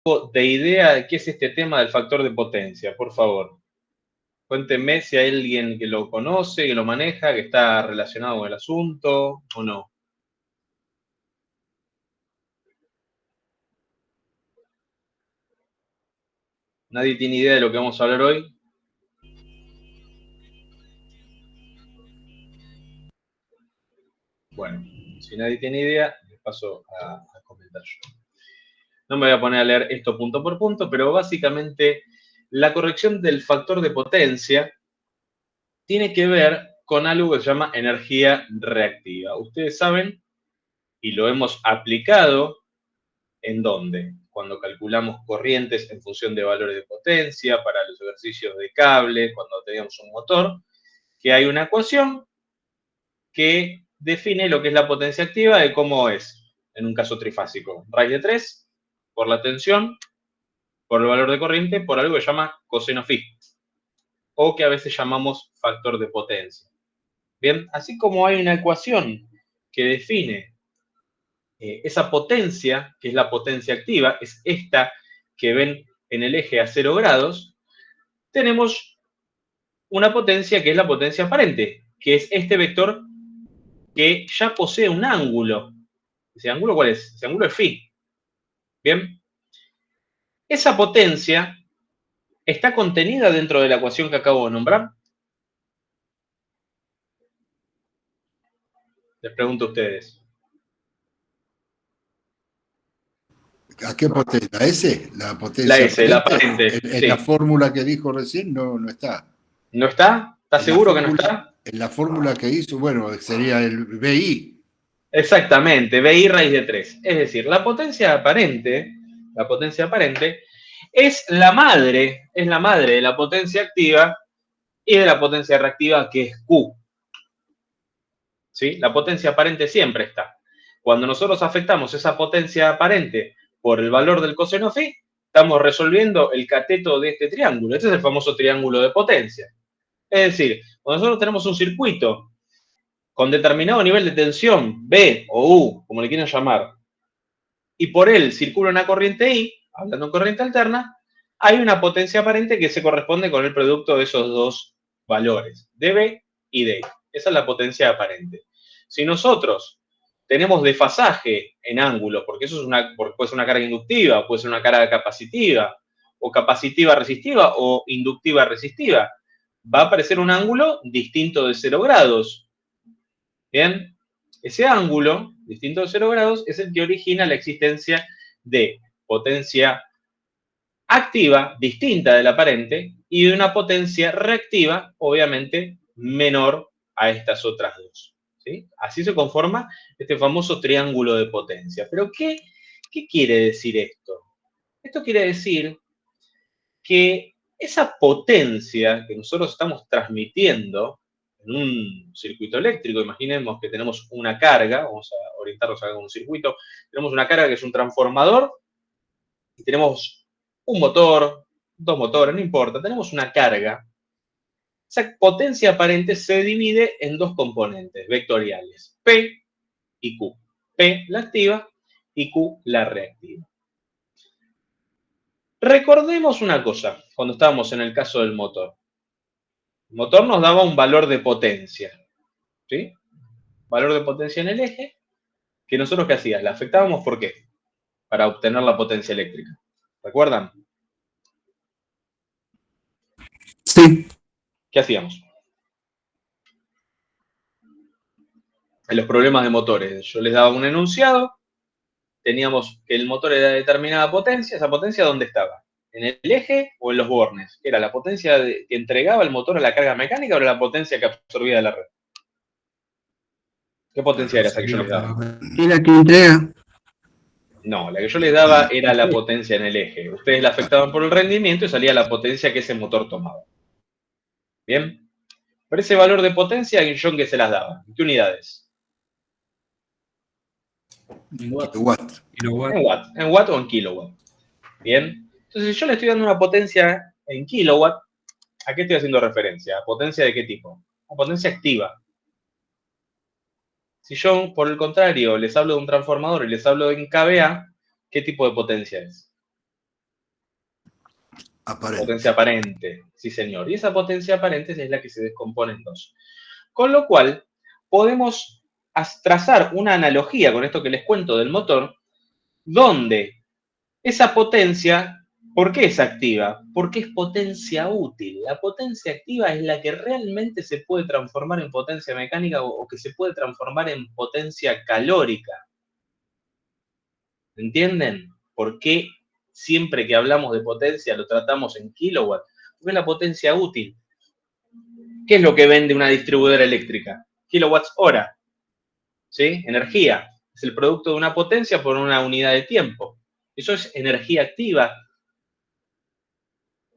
de idea de qué es este tema del factor de potencia, por favor. Cuéntenme si hay alguien que lo conoce, que lo maneja, que está relacionado con el asunto o no. ¿Nadie tiene idea de lo que vamos a hablar hoy? Bueno, si nadie tiene idea, les paso a comentar yo. No me voy a poner a leer esto punto por punto, pero básicamente la corrección del factor de potencia tiene que ver con algo que se llama energía reactiva. Ustedes saben, y lo hemos aplicado, ¿en dónde? Cuando calculamos corrientes en función de valores de potencia, para los ejercicios de cable, cuando teníamos un motor, que hay una ecuación que define lo que es la potencia activa de cómo es, en un caso trifásico. Raíz de 3 por la tensión, por el valor de corriente, por algo que se llama coseno phi, o que a veces llamamos factor de potencia. Bien, así como hay una ecuación que define esa potencia, que es la potencia activa, es esta que ven en el eje a 0 grados, tenemos una potencia que es la potencia aparente, que es este vector que ya posee un ángulo. ¿Ese ángulo cuál es? Ese ángulo es phi. Bien, esa potencia está contenida dentro de la ecuación que acabo de nombrar. Les pregunto a ustedes. ¿A qué potencia? ¿La S? ¿La La potencia S, la aparente? aparente, En la sí. fórmula que dijo recién no está. ¿No está? ¿Estás seguro que no está? En la fórmula que hizo, bueno, sería el BI. Exactamente, BI raíz de 3. Es decir, la potencia aparente es la madre de la potencia activa y de la potencia reactiva, que es Q. ¿Sí? La potencia aparente siempre está. Cuando nosotros afectamos esa potencia aparente por el valor del coseno phi, estamos resolviendo el cateto de este triángulo. Este es el famoso triángulo de potencia. Es decir, cuando nosotros tenemos un circuito con determinado nivel de tensión, B o U, como le quieran llamar, y por él circula una corriente I, hablando de corriente alterna, hay una potencia aparente que se corresponde con el producto de esos dos valores, de B y de I. Esa es la potencia aparente. Si nosotros tenemos desfasaje en ángulo, porque eso es puede ser una carga inductiva, puede ser una carga capacitiva, o capacitiva resistiva, o inductiva resistiva, va a aparecer un ángulo distinto de 0 grados. Bien, ese ángulo distinto de 0 grados es el que origina la existencia de potencia activa distinta de la aparente y de una potencia reactiva, obviamente, menor a estas otras dos. ¿Sí? Así se conforma este famoso triángulo de potencia. Pero ¿qué quiere decir esto? Esto quiere decir que esa potencia que nosotros estamos transmitiendo en un circuito eléctrico, imaginemos que tenemos una carga, vamos a orientarnos acá con un circuito, tenemos una carga que es un transformador y tenemos un motor, dos motores, no importa, tenemos una carga. Esa potencia aparente se divide en dos componentes vectoriales, P y Q. P la activa y Q la reactiva. Recordemos una cosa, cuando estábamos en el caso del motor. El motor nos daba un valor de potencia, ¿sí? Valor de potencia en el eje, que nosotros ¿qué hacías? La afectábamos ¿por qué? Para obtener la potencia eléctrica. ¿Recuerdan? Sí. ¿Qué hacíamos? En los problemas de motores, yo les daba un enunciado, teníamos que el motor era de determinada potencia, ¿esa potencia dónde estaba? ¿En el eje o en los bornes? ¿Era la potencia que entregaba el motor a la carga mecánica o era la potencia que absorbía de la red? ¿Qué potencia era esa que yo les daba? Y la que entrega. No, la que yo les daba era la potencia en el eje. Ustedes la afectaban por el rendimiento y salía la potencia que ese motor tomaba. ¿Bien? Pero ese valor de potencia, yo en qué se las daba. ¿En qué unidades? En watt. En watt o en kilowatt. Bien. Entonces, si yo le estoy dando una potencia en kilowatt, ¿a qué estoy haciendo referencia? ¿A potencia de qué tipo? A potencia activa. Si yo, por el contrario, les hablo de un transformador y les hablo en kVA, ¿qué tipo de potencia es? Aparente. Potencia aparente, sí señor. Y esa potencia aparente es la que se descompone en dos. Con lo cual, podemos trazar una analogía con esto que les cuento del motor, donde esa potencia, ¿por qué es activa? Porque es potencia útil. La potencia activa es la que realmente se puede transformar en potencia mecánica o que se puede transformar en potencia calórica. ¿Entienden? ¿Por qué siempre que hablamos de potencia lo tratamos en kilowatts? Porque es la potencia útil. ¿Qué es lo que vende una distribuidora eléctrica? Kilowatts hora. ¿Sí? Energía. Es el producto de una potencia por una unidad de tiempo. Eso es energía activa.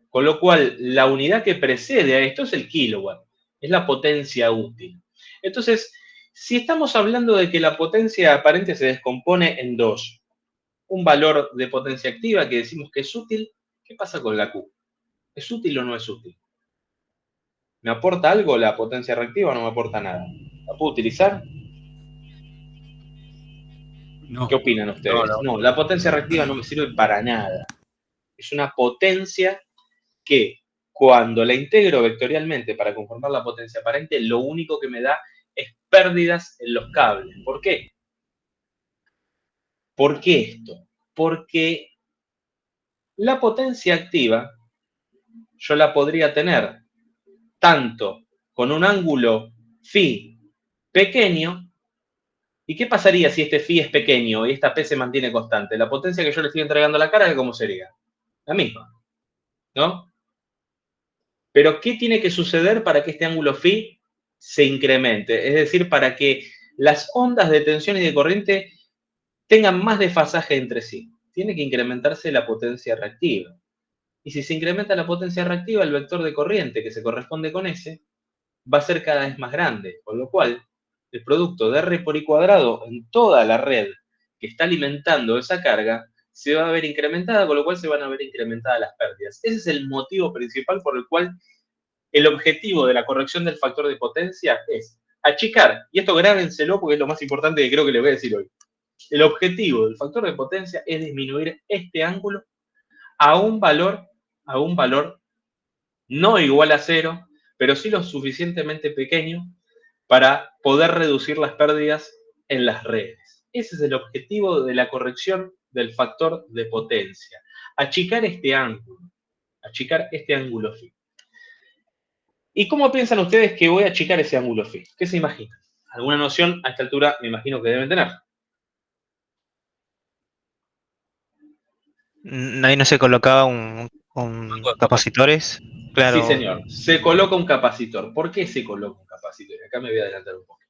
Con lo cual, la unidad que precede a esto es el kilowatt. Es la potencia útil. Entonces, si estamos hablando de que la potencia aparente se descompone en dos, un valor de potencia activa que decimos que es útil, ¿qué pasa con la Q? ¿Es útil o no es útil? ¿Me aporta algo la potencia reactiva o no me aporta nada? ¿La puedo utilizar? ¿Qué No. opinan ustedes? No, la potencia reactiva no me sirve para nada. Es una potencia que cuando la integro vectorialmente para conformar la potencia aparente, lo único que me da es pérdidas en los cables. ¿Por qué? ¿Por qué esto? Porque la potencia activa yo la podría tener tanto con un ángulo phi pequeño. ¿Y qué pasaría si este phi es pequeño y esta P se mantiene constante? La potencia que yo le estoy entregando a la carga, ¿cómo sería? La misma, ¿no? Pero ¿qué tiene que suceder para que este ángulo phi se incremente? Es decir, para que las ondas de tensión y de corriente tengan más desfasaje entre sí. Tiene que incrementarse la potencia reactiva. Y si se incrementa la potencia reactiva, el vector de corriente que se corresponde con ese va a ser cada vez más grande, con lo cual el producto de R por I cuadrado en toda la red que está alimentando esa carga se va a ver incrementada, con lo cual se van a ver incrementadas las pérdidas. Ese es el motivo principal por el cual el objetivo de la corrección del factor de potencia es achicar, y esto grábenselo porque es lo más importante que creo que les voy a decir hoy. El objetivo del factor de potencia es disminuir este ángulo a un valor no igual a cero, pero sí lo suficientemente pequeño para poder reducir las pérdidas en las redes. Ese es el objetivo de la corrección del factor de potencia. Achicar este ángulo phi. ¿Y cómo piensan ustedes que voy a achicar ese ángulo phi? ¿Qué se imaginan? ¿Alguna noción a esta altura me imagino que deben tener? Ahí no se colocaba un capacitores. Sí, Claro, señor. Se coloca un capacitor. ¿Por qué se coloca un capacitor? Acá me voy a adelantar un poco.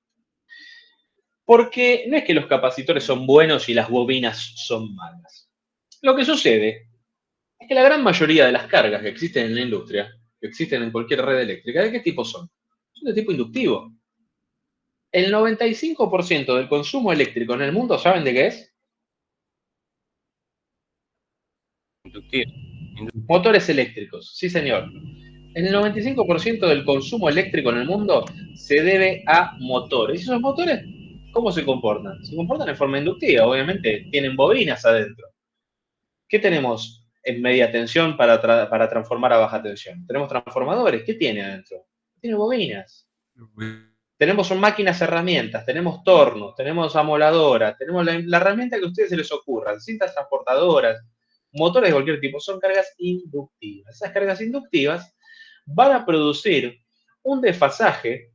Porque no es que los capacitores son buenos y las bobinas son malas. Lo que sucede es que la gran mayoría de las cargas que existen en la industria, que existen en cualquier red eléctrica, ¿de qué tipo son? Son de tipo inductivo. El 95% del consumo eléctrico en el mundo, ¿saben de qué es? Inductivo. Motores eléctricos, sí señor. El 95% del consumo eléctrico en el mundo se debe a motores. ¿Y esos motores cómo se comportan? Se comportan en forma inductiva, obviamente, tienen bobinas adentro. ¿Qué tenemos en media tensión para transformar a baja tensión? Tenemos transformadores. ¿Qué tiene adentro? Tiene bobinas. Tenemos máquinas herramientas, tenemos tornos, tenemos amoladoras, tenemos la herramienta que a ustedes se les ocurran, cintas transportadoras, motores de cualquier tipo, son cargas inductivas. Esas cargas inductivas van a producir un desfasaje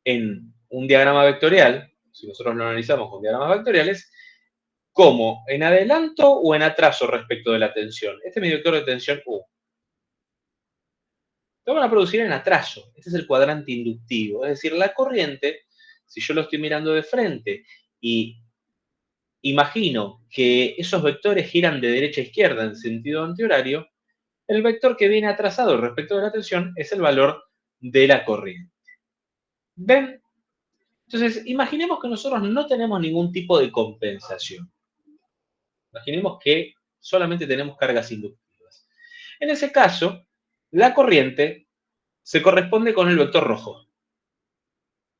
en un diagrama vectorial, si nosotros lo analizamos con diagramas vectoriales, como en adelanto o en atraso respecto de la tensión. Este es mi vector de tensión U. Lo van a producir en atraso. Este es el cuadrante inductivo. Es decir, la corriente, si yo lo estoy mirando de frente y imagino que esos vectores giran de derecha a izquierda en sentido antihorario, el vector que viene atrasado respecto de la tensión es el valor de la corriente. ¿Ven? Entonces, imaginemos que nosotros no tenemos ningún tipo de compensación. Imaginemos que solamente tenemos cargas inductivas. En ese caso, la corriente se corresponde con el vector rojo.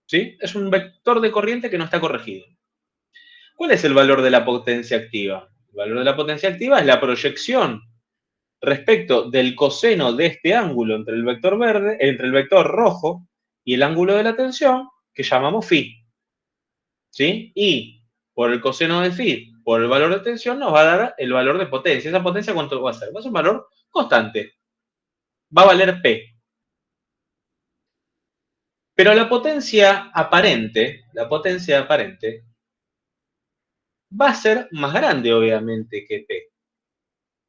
¿Sí? Es un vector de corriente que no está corregido. ¿Cuál es el valor de la potencia activa? El valor de la potencia activa es la proyección respecto del coseno de este ángulo entre el vector verde, entre el vector rojo y el ángulo de la tensión, que llamamos phi. ¿Sí? Y por el coseno de phi, por el valor de tensión, nos va a dar el valor de potencia. ¿Esa potencia cuánto va a ser? Va a ser un valor constante. Va a valer P. Pero la potencia aparente va a ser más grande, obviamente, que P.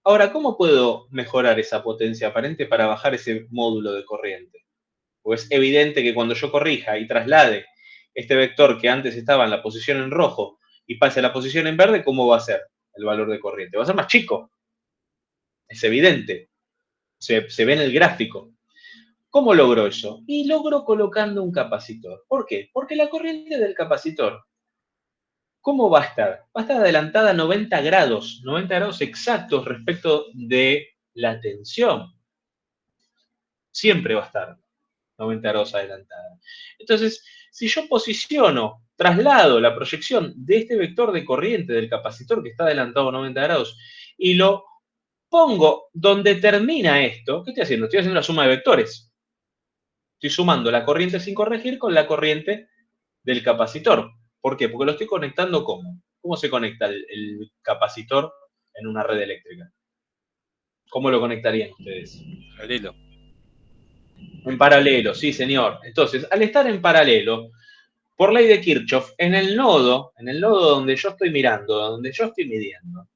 Ahora, ¿cómo puedo mejorar esa potencia aparente para bajar ese módulo de corriente? Pues es evidente que cuando yo corrija y traslade este vector que antes estaba en la posición en rojo y pase a la posición en verde, ¿cómo va a ser el valor de corriente? Va a ser más chico. Es evidente. Se ve en el gráfico. ¿Cómo logro eso? Y logro colocando un capacitor. ¿Por qué? Porque la corriente del capacitor, ¿cómo va a estar? Va a estar adelantada 90 grados exactos respecto de la tensión. Siempre va a estar 90 grados adelantada. Entonces, si yo traslado la proyección de este vector de corriente del capacitor que está adelantado 90 grados y lo pongo donde termina esto, ¿qué estoy haciendo? Estoy haciendo la suma de vectores. Estoy sumando la corriente sin corregir con la corriente del capacitor. ¿Por qué? Porque lo estoy conectando ¿cómo? ¿Cómo se conecta el capacitor en una red eléctrica? ¿Cómo lo conectarían ustedes? Paralelo. En paralelo, sí, señor. Entonces, al estar en paralelo, por ley de Kirchhoff, en el nodo donde yo estoy mirando, donde yo estoy midiendo,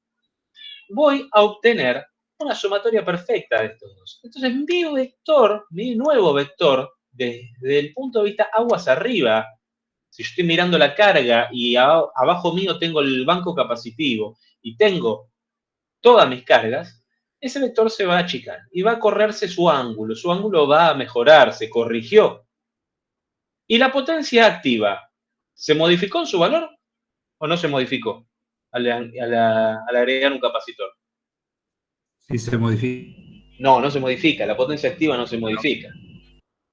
voy a obtener una sumatoria perfecta de estos dos. Entonces, mi vector, mi nuevo vector, desde el punto de vista aguas arriba, si yo estoy mirando la carga y abajo mío tengo el banco capacitivo y tengo todas mis cargas, ese vector se va a achicar y va a correrse su ángulo va a mejorar, se corrigió. ¿Y la potencia activa se modificó en su valor o no se modificó al agregar un capacitor? Sí, se modifica. No, no se modifica, la potencia activa no se modifica.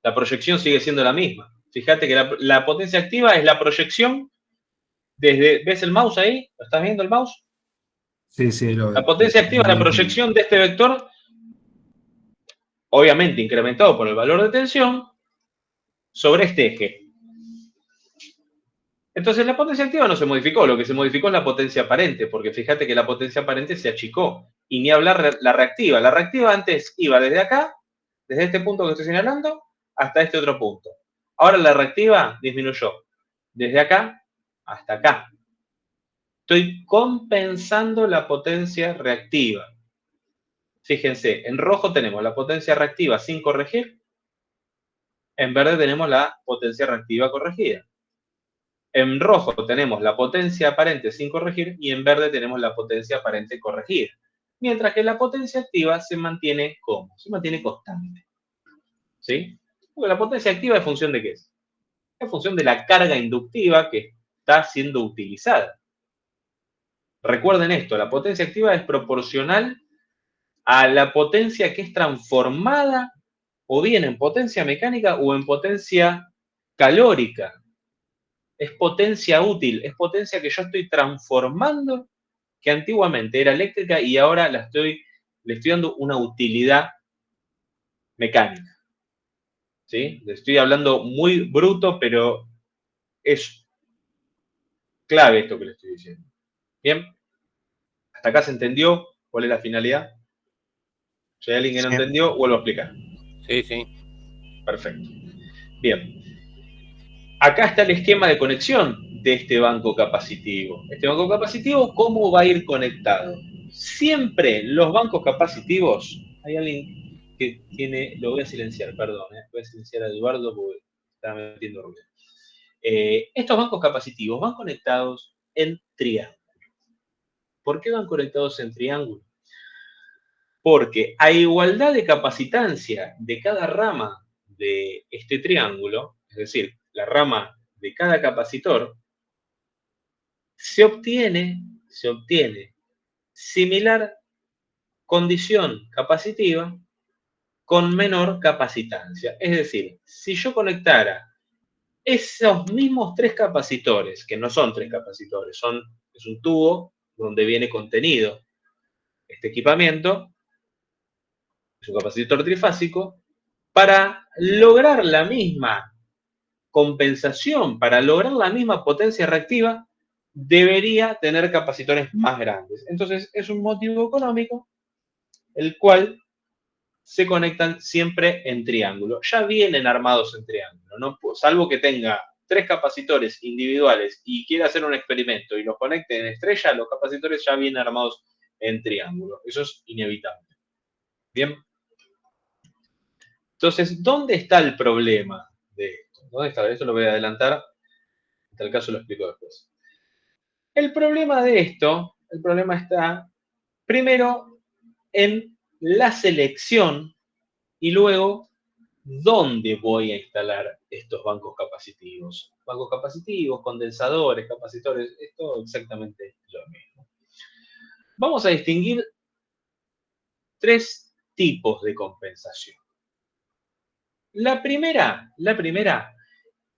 La proyección sigue siendo la misma. Fíjate que la potencia activa es la proyección desde, ¿ves el mouse ahí? ¿Lo estás viendo el mouse? Sí, sí, La potencia activa es la proyección de este vector, obviamente incrementado por el valor de tensión, sobre este eje. Entonces la potencia activa no se modificó, lo que se modificó es la potencia aparente, porque fíjate que la potencia aparente se achicó. Y ni hablar la reactiva. La reactiva antes iba desde acá, desde este punto que estoy señalando, hasta este otro punto. Ahora la reactiva disminuyó, desde acá hasta acá. Estoy compensando la potencia reactiva. Fíjense, en rojo tenemos la potencia reactiva sin corregir, en verde tenemos la potencia reactiva corregida. En rojo tenemos la potencia aparente sin corregir y en verde tenemos la potencia aparente corregida. Mientras que la potencia activa se mantiene ¿cómo? Se mantiene constante. ¿Sí? Porque la potencia activa es función de ¿qué es? Es función de la carga inductiva que está siendo utilizada. Recuerden esto, la potencia activa es proporcional a la potencia que es transformada o bien en potencia mecánica o en potencia calórica. Es potencia útil, es potencia que yo estoy transformando, que antiguamente era eléctrica y ahora le estoy dando una utilidad mecánica. ¿Sí? Le estoy hablando muy bruto, pero es clave esto que le estoy diciendo. ¿Bien? ¿Hasta acá se entendió cuál es la finalidad? Si hay alguien que no Sí. entendió, vuelvo a explicar. Sí, sí. Perfecto. Bien. Acá está el esquema de conexión de este banco capacitivo. Este banco capacitivo, ¿cómo va a ir conectado? Siempre los bancos capacitivos, hay alguien que tiene, lo voy a silenciar, perdón, voy a silenciar a Eduardo porque está metiendo ruido. Estos bancos capacitivos van conectados en triángulo. ¿Por qué van conectados en triángulo? Porque a igualdad de capacitancia de cada rama de este triángulo, es decir, la rama de cada capacitor, se obtiene similar condición capacitiva con menor capacitancia. Es decir, si yo conectara esos mismos tres capacitores, que no son tres capacitores, es un tubo donde viene contenido este equipamiento, es un capacitor trifásico, para lograr la misma compensación, para lograr la misma potencia reactiva, debería tener capacitores más grandes. Entonces, es un motivo económico el cual se conectan siempre en triángulo. Ya vienen armados en triángulo, ¿no? Salvo que tenga 3 capacitores individuales y quiera hacer un experimento y los conecte en estrella, los capacitores ya vienen armados en triángulo. Eso es inevitable. Bien. Entonces, ¿dónde está el problema de esto? ¿Dónde está? Esto lo voy a adelantar. En tal caso lo explico después. El problema de esto, el problema está primero en la selección y luego dónde voy a instalar estos bancos capacitivos. Bancos capacitivos, condensadores, capacitores, es todo exactamente lo mismo. Vamos a distinguir 3 tipos de compensación. La primera,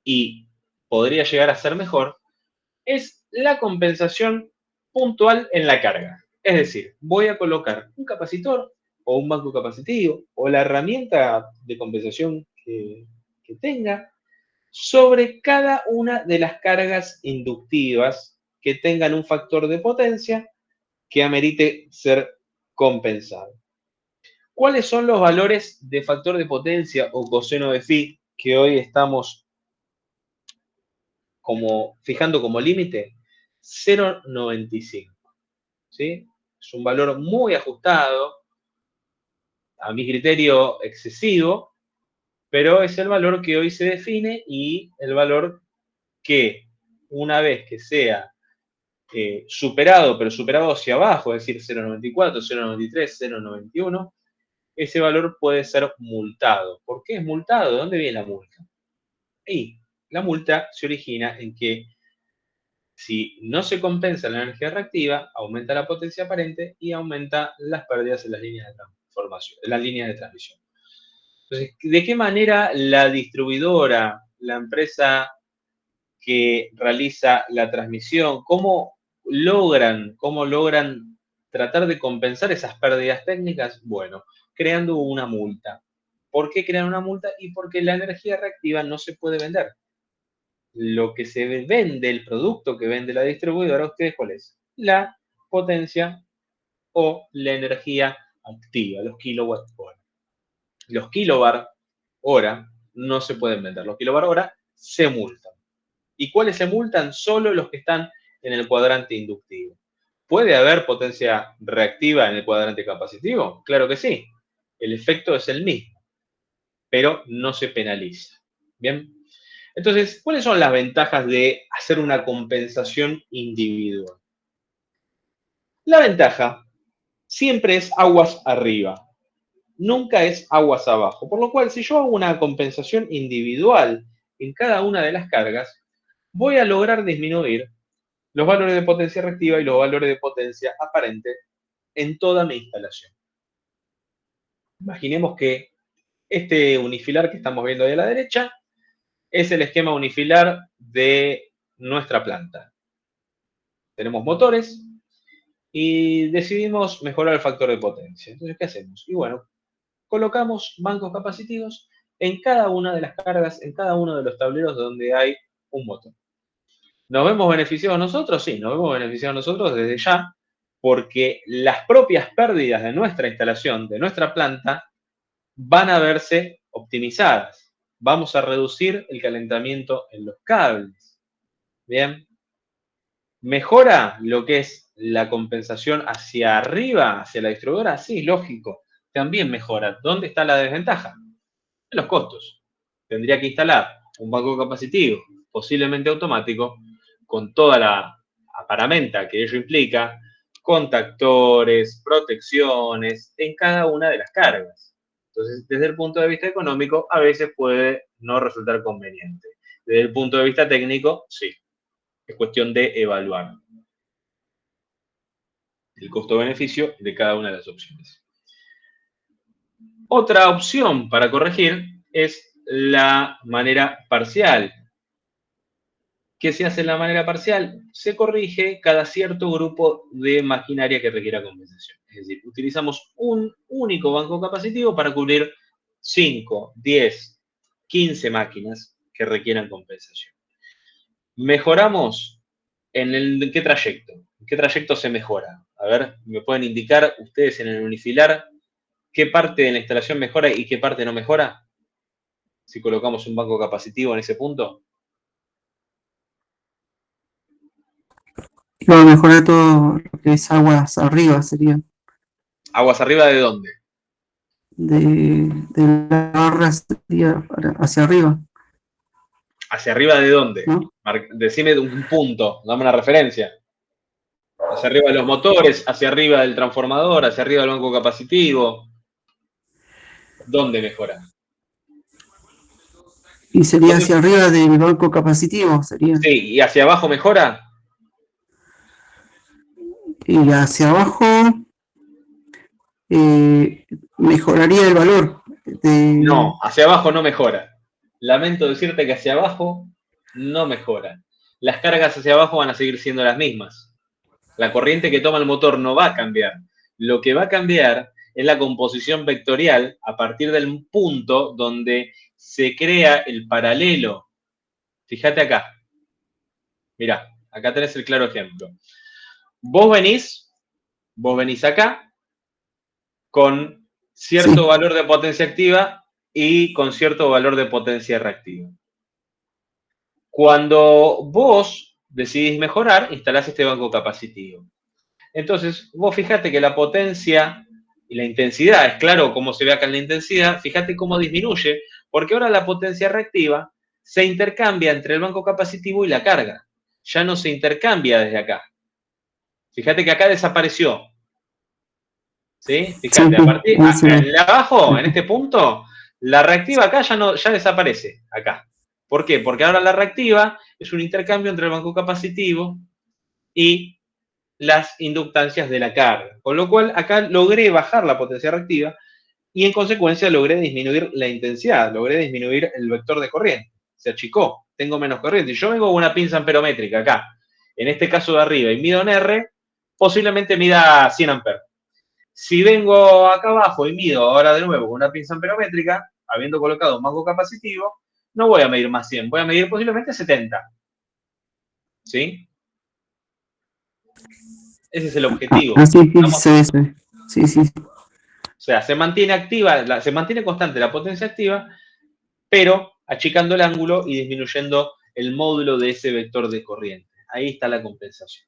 y podría llegar a ser mejor, es la compensación puntual en la carga. Es decir, voy a colocar un capacitor o un banco capacitivo o la herramienta de compensación que tenga sobre cada una de las cargas inductivas que tengan un factor de potencia que amerite ser compensado. ¿Cuáles son los valores de factor de potencia o coseno de phi que hoy estamos fijando como límite? 0,95. ¿Sí? Es un valor muy ajustado, a mi criterio excesivo, pero es el valor que hoy se define y el valor que una vez que sea superado, pero superado hacia abajo, es decir, 0,94, 0,93, 0,91, ese valor puede ser multado. ¿Por qué es multado? ¿De dónde viene la multa? Y la multa se origina en que si no se compensa la energía reactiva, aumenta la potencia aparente y aumenta las pérdidas en las líneas de transformación, en las líneas de transmisión. Entonces, ¿de qué manera la distribuidora, la empresa que realiza la transmisión, cómo logran tratar de compensar esas pérdidas técnicas? Bueno, creando una multa. ¿Por qué crean una multa? Y porque la energía reactiva no se puede vender. Lo que se vende, el producto que vende la distribuidora, ¿ustedes cuál es? La potencia o la energía activa, los kilowatt hora. Los kilobar hora no se pueden vender. Los kilobar hora se multan. ¿Y cuáles se multan? Solo los que están en el cuadrante inductivo. ¿Puede haber potencia reactiva en el cuadrante capacitivo? Claro que sí. El efecto es el mismo, pero no se penaliza. ¿Bien? Entonces, ¿cuáles son las ventajas de hacer una compensación individual? La ventaja siempre es aguas arriba, nunca es aguas abajo. Por lo cual, si yo hago una compensación individual en cada una de las cargas, voy a lograr disminuir los valores de potencia reactiva y los valores de potencia aparente en toda mi instalación. Imaginemos que este unifilar que estamos viendo ahí a la derecha es el esquema unifilar de nuestra planta. Tenemos motores y decidimos mejorar el factor de potencia. Entonces, ¿qué hacemos? Y bueno, colocamos bancos capacitivos en cada una de las cargas, en cada uno de los tableros donde hay un motor. ¿Nos vemos beneficiados nosotros? Sí, nos vemos beneficiados nosotros desde ya, porque las propias pérdidas de nuestra instalación, de nuestra planta, van a verse optimizadas. Vamos a reducir el calentamiento en los cables. Bien. ¿Mejora lo que es la compensación hacia arriba, hacia la distribuidora? Sí, lógico. También mejora. ¿Dónde está la desventaja? En los costos. Tendría que instalar un banco capacitivo, posiblemente automático, con toda la aparamenta que ello implica, contactores, protecciones, en cada una de las cargas. Entonces, desde el punto de vista económico, a veces puede no resultar conveniente. Desde el punto de vista técnico, sí. Es cuestión de evaluar el costo-beneficio de cada una de las opciones. Otra opción para corregir es la manera parcial, ¿Qué se hace de la manera parcial? Se corrige cada cierto grupo de maquinaria que requiera compensación. Es decir, utilizamos un único banco capacitivo para cubrir 5, 10, 15 máquinas que requieran compensación. ¿Mejoramos en qué trayecto? ¿En qué trayecto se mejora? A ver, ¿me pueden indicar ustedes en el unifilar qué parte de la instalación mejora y qué parte no mejora? Si colocamos un banco capacitivo en ese punto. Lo mejor de todo lo que es aguas arriba sería ¿Aguas arriba de dónde? de la barra sería hacia arriba, ¿Hacia arriba de dónde? ¿no? Decime un punto, dame una referencia. Hacia arriba de los motores, hacia arriba del transformador, hacia arriba del banco capacitivo. ¿Dónde mejora? Y sería hacia arriba del banco capacitivo, sería. Sí, ¿y hacia abajo mejora? Y hacia abajo mejoraría el valor. No, hacia abajo no mejora. Lamento decirte que hacia abajo no mejora. Las cargas hacia abajo van a seguir siendo las mismas. La corriente que toma el motor no va a cambiar. Lo que va a cambiar es la composición vectorial a partir del punto donde se crea el paralelo. Fíjate acá. Mirá, acá tenés el claro ejemplo. Vos venís acá con cierto valor de potencia activa y con cierto valor de potencia reactiva. Cuando vos decidís mejorar, instalás este banco capacitivo. Entonces, vos fíjate que la potencia y la intensidad, es claro cómo se ve acá en la intensidad, fíjate cómo disminuye, porque ahora la potencia reactiva se intercambia entre el banco capacitivo y la carga. Ya no se intercambia desde acá. Fíjate que acá desapareció. ¿Sí? Fíjate, a partir de abajo, en este punto, la reactiva acá ya desaparece, acá. ¿Por qué? Porque ahora la reactiva es un intercambio entre el banco capacitivo y las inductancias de la carga. Con lo cual, acá logré bajar la potencia reactiva y en consecuencia logré disminuir la intensidad, logré disminuir el vector de corriente. Se achicó, tengo menos corriente. Y yo vengo con una pinza amperométrica acá, en este caso de arriba, y mido en R, posiblemente mida 100 amperes. Si vengo acá abajo y mido ahora de nuevo con una pinza amperométrica, habiendo colocado un banco capacitivo, no voy a medir más 100, voy a medir posiblemente 70. ¿Sí? Ese es el objetivo. Sí. O sea, se mantiene activa, se mantiene constante la potencia activa, pero achicando el ángulo y disminuyendo el módulo de ese vector de corriente. Ahí está la compensación.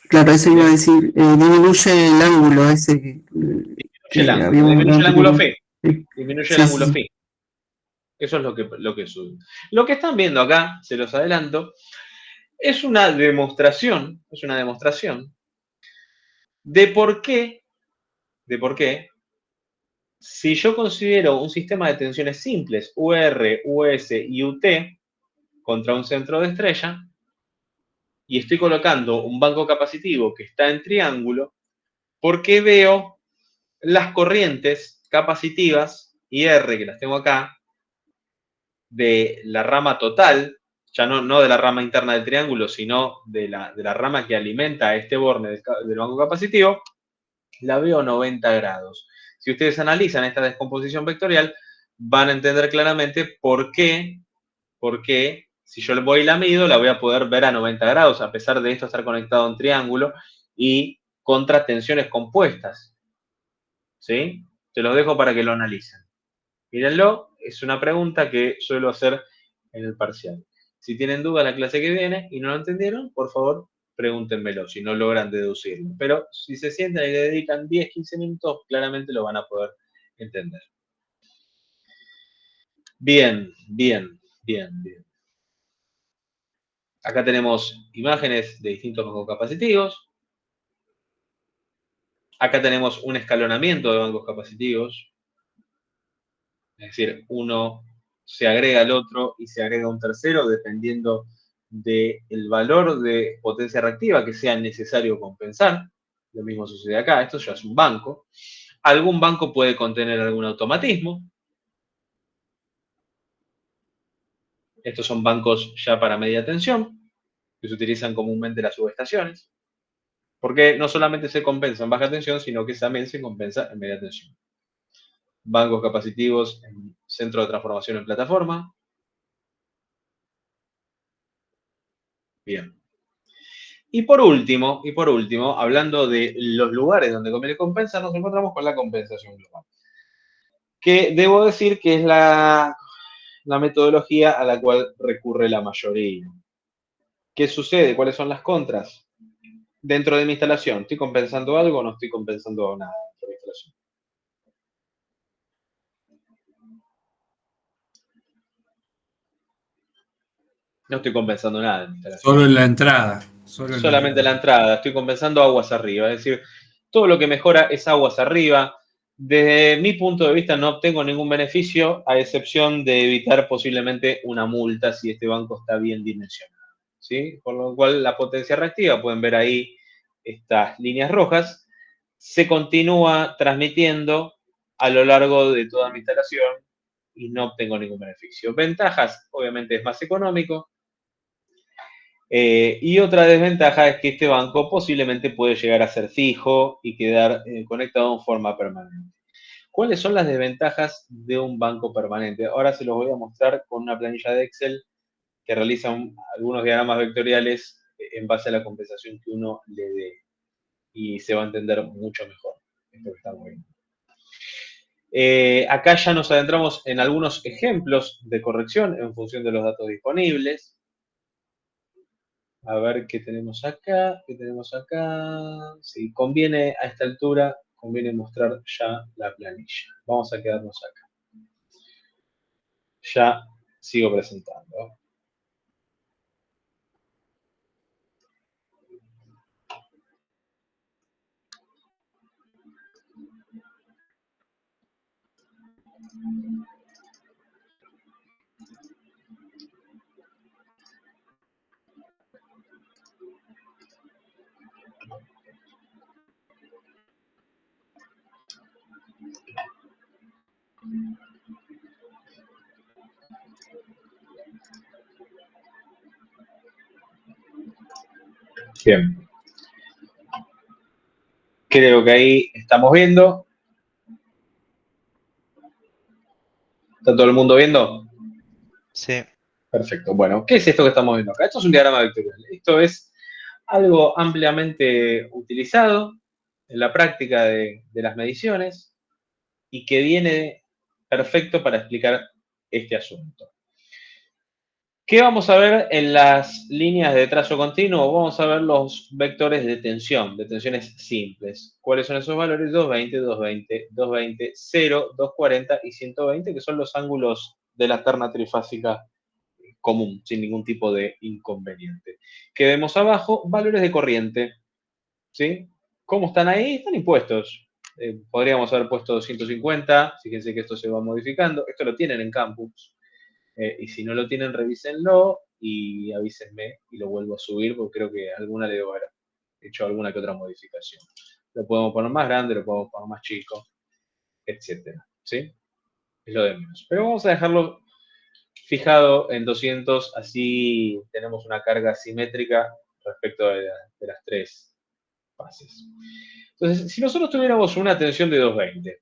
Claro, eso iba a decir, disminuye el ángulo ese disminuye el ángulo phi. Disminuye el ángulo sí. phi. Eso es lo que sube. Lo que están viendo acá, se los adelanto, es una demostración de por qué, si yo considero un sistema de tensiones simples, UR, US y UT, contra un centro de estrella, y estoy colocando un banco capacitivo que está en triángulo, ¿por qué veo las corrientes capacitivas, IR, que las tengo acá, de la rama total, ya no de la rama interna del triángulo, sino de la rama que alimenta a este borne del banco capacitivo, la veo 90 grados. Si ustedes analizan esta descomposición vectorial, van a entender claramente por qué si yo le voy y la mido, la voy a poder ver a 90 grados, a pesar de esto estar conectado a un triángulo y contra tensiones compuestas. ¿Sí? Te los dejo para que lo analicen. Mírenlo, es una pregunta que suelo hacer en el parcial. Si tienen duda la clase que viene y no lo entendieron, por favor, pregúntenmelo si no logran deducirlo. Pero si se sientan y le dedican 10, 15 minutos, claramente lo van a poder entender. Bien. Acá tenemos imágenes de distintos bancos capacitivos. Acá tenemos un escalonamiento de bancos capacitivos. Es decir, uno se agrega al otro y se agrega un tercero dependiendo del valor de potencia reactiva que sea necesario compensar. Lo mismo sucede acá, esto ya es un banco. Algún banco puede contener algún automatismo. Estos son bancos ya para media tensión, que se utilizan comúnmente en las subestaciones, porque no solamente se compensa en baja tensión, sino que también se compensa en media tensión. Bancos capacitivos en centro de transformación en plataforma. Bien. Y por último, hablando de los lugares donde conviene compensar, nos encontramos con la compensación global, que debo decir que es la metodología a la cual recurre la mayoría. ¿Qué sucede? ¿Cuáles son las contras? Dentro de mi instalación, ¿estoy compensando algo o no estoy compensando nada dentro de mi instalación? No estoy compensando nada en mi instalación. Solo en la entrada. Solo en la Solamente la entrada, estoy compensando aguas arriba, es decir, todo lo que mejora es aguas arriba. Desde mi punto de vista no obtengo ningún beneficio, a excepción de evitar posiblemente una multa si este banco está bien dimensionado, ¿sí? Por lo cual la potencia reactiva, pueden ver ahí estas líneas rojas, se continúa transmitiendo a lo largo de toda mi instalación y no obtengo ningún beneficio. Ventajas, obviamente es más económico. Y otra desventaja es que este banco posiblemente puede llegar a ser fijo y quedar conectado en forma permanente. ¿Cuáles son las desventajas de un banco permanente? Ahora se los voy a mostrar con una planilla de Excel que realiza algunos diagramas vectoriales en base a la compensación que uno le dé. Y se va a entender mucho mejor esto que estamos viendo. Acá ya nos adentramos en algunos ejemplos de corrección en función de los datos disponibles. A ver qué tenemos acá, qué tenemos acá. Sí, conviene a esta altura, conviene mostrar ya la planilla. Vamos a quedarnos acá. Ya sigo presentando. Bien. Creo que ahí estamos viendo. ¿Está todo el mundo viendo? Sí. Perfecto. Bueno, ¿qué es esto que estamos viendo acá? Esto es un diagrama vectorial. Esto es algo ampliamente utilizado en la práctica de las mediciones y que viene perfecto para explicar este asunto. ¿Qué vamos a ver en las líneas de trazo continuo? Vamos a ver los vectores de tensiones simples. ¿Cuáles son esos valores? 220, 220, 220, 0, 240 y 120, que son los ángulos de la terna trifásica común, sin ningún tipo de inconveniente. ¿Qué vemos abajo? Valores de corriente. ¿Sí? ¿Cómo están ahí? Están impuestos. Podríamos haber puesto 250, fíjense que esto se va modificando. Esto lo tienen en Campus. Y si no lo tienen, revísenlo y avísenme y lo vuelvo a subir porque creo que alguna le debo haber hecho alguna que otra modificación. Lo podemos poner más grande, lo podemos poner más chico, etcétera. ¿Sí? Es lo de menos. Pero vamos a dejarlo fijado en 200, así tenemos una carga simétrica respecto de las tres fases. Entonces, si nosotros tuviéramos una tensión de 220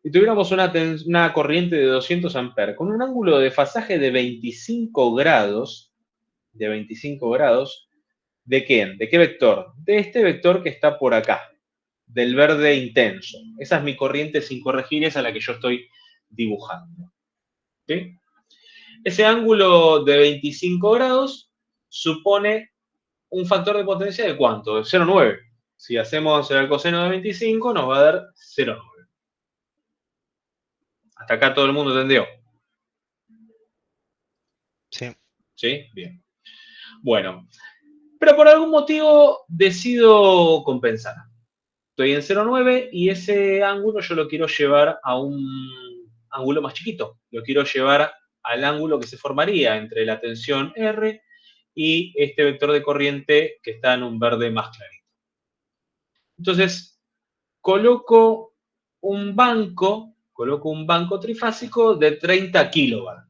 y tuviéramos una corriente de 200 amperes con un ángulo de fasaje de 25 grados, ¿de quién? ¿De qué vector? De este vector que está por acá, del verde intenso. Esa es mi corriente sin corregir, esa es la que yo estoy dibujando. ¿Sí? Ese ángulo de 25 grados supone un factor de potencia de ¿cuánto? De 0,9. Si hacemos el coseno de 25, nos va a dar 0,9. Hasta acá todo el mundo entendió. Sí. ¿Sí? Bien. Bueno, pero por algún motivo decido compensar. Estoy en 0,9 y ese ángulo yo lo quiero llevar a un ángulo más chiquito. Lo quiero llevar al ángulo que se formaría entre la tensión R y este vector de corriente que está en un verde más clarito. Entonces, coloco un banco trifásico de 30 kilovatios.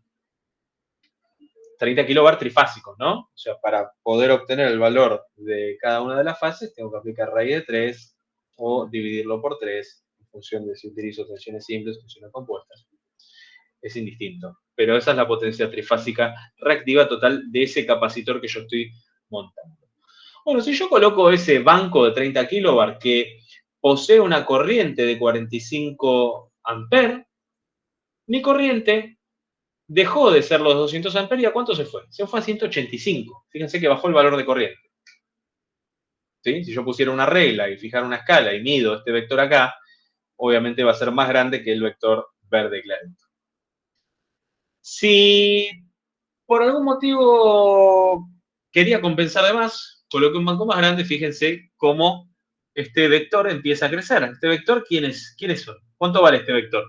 30 kilobar trifásicos, ¿no? O sea, para poder obtener el valor de cada una de las fases, tengo que aplicar raíz de 3 o dividirlo por 3 en función de si utilizo tensiones simples o tensiones compuestas. Es indistinto. Pero esa es la potencia trifásica reactiva total de ese capacitor que yo estoy montando. Bueno, si yo coloco ese banco de 30 kilobar que posee una corriente de 45 amperes, mi corriente dejó de ser los 200 amperes, ¿y a cuánto se fue? Se fue a 185. Fíjense que bajó el valor de corriente. ¿Sí? Si yo pusiera una regla y fijara una escala y mido este vector acá, obviamente va a ser más grande que el vector verde clarito. Si por algún motivo quería compensar de más, coloqué un banco más grande, fíjense cómo este vector empieza a crecer. ¿Este vector quiénes son? ¿Cuánto vale este vector?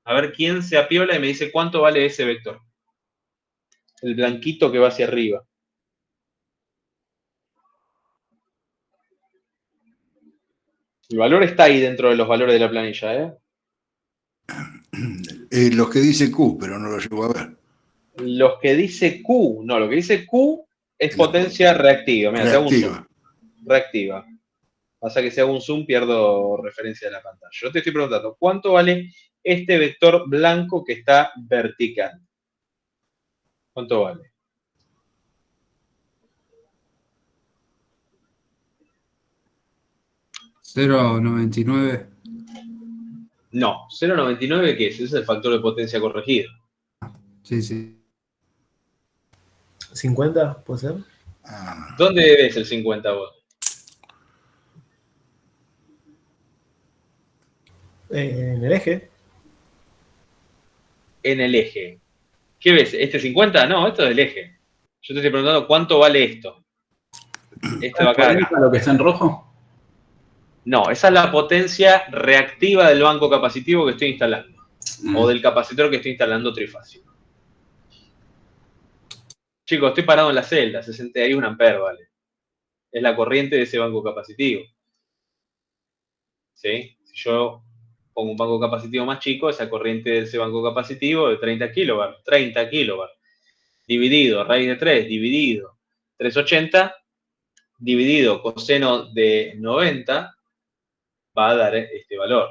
A ver quién se apiola y me dice cuánto vale ese vector. El blanquito que va hacia arriba. El valor está ahí dentro de los valores de la planilla, ¿eh? Los que dice Q, pero no lo llego a ver. Los que dice Q, no, lo que dice Q es potencia reactiva. Mira, te hago un zoom. Reactiva. Pasa que si hago un zoom pierdo referencia de la pantalla. Yo te estoy preguntando, ¿cuánto vale este vector blanco que está vertical? ¿Cuánto vale? $0.99. No, 0,99 ¿qué es? Ese es el factor de potencia corregido. Sí, sí. 50, ¿puede ser? ¿Dónde ves el 50 vos? En el eje. En el eje. ¿Qué ves? ¿Este 50? No, esto es el eje. Yo te estoy preguntando cuánto vale esto. Esto de acá. ¿Lo que está en rojo? No, esa es la potencia reactiva del banco capacitivo que estoy instalando. O del capacitor que estoy instalando trifásico. Chicos, estoy parado en la celda, 61 amperes, vale. Es la corriente de ese banco capacitivo. ¿Sí? Si yo pongo un banco capacitivo más chico, esa corriente de ese banco capacitivo de 30 kilobar, dividido, raíz de 3, dividido 380, dividido coseno de 90, va a dar este valor.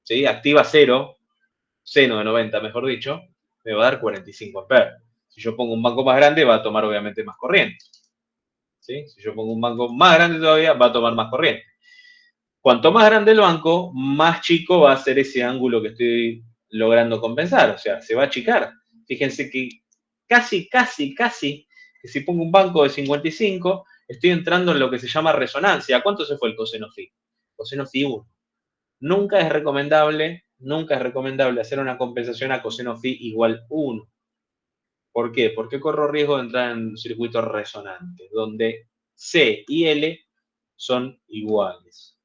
¿Sí? Activa 0, seno de 90, mejor dicho, me va a dar 45 amperes. Si yo pongo un banco más grande, va a tomar obviamente más corriente. ¿Sí? Si yo pongo un banco más grande todavía, va a tomar más corriente. Cuanto más grande el banco, más chico va a ser ese ángulo que estoy logrando compensar. O sea, se va a achicar. Fíjense que casi, que si pongo un banco de 55, estoy entrando en lo que se llama resonancia. ¿A cuánto se fue el coseno phi? Coseno phi 1. Nunca es recomendable hacer una compensación a coseno phi igual 1. ¿Por qué? Porque corro riesgo de entrar en circuitos resonantes, donde C y L son iguales.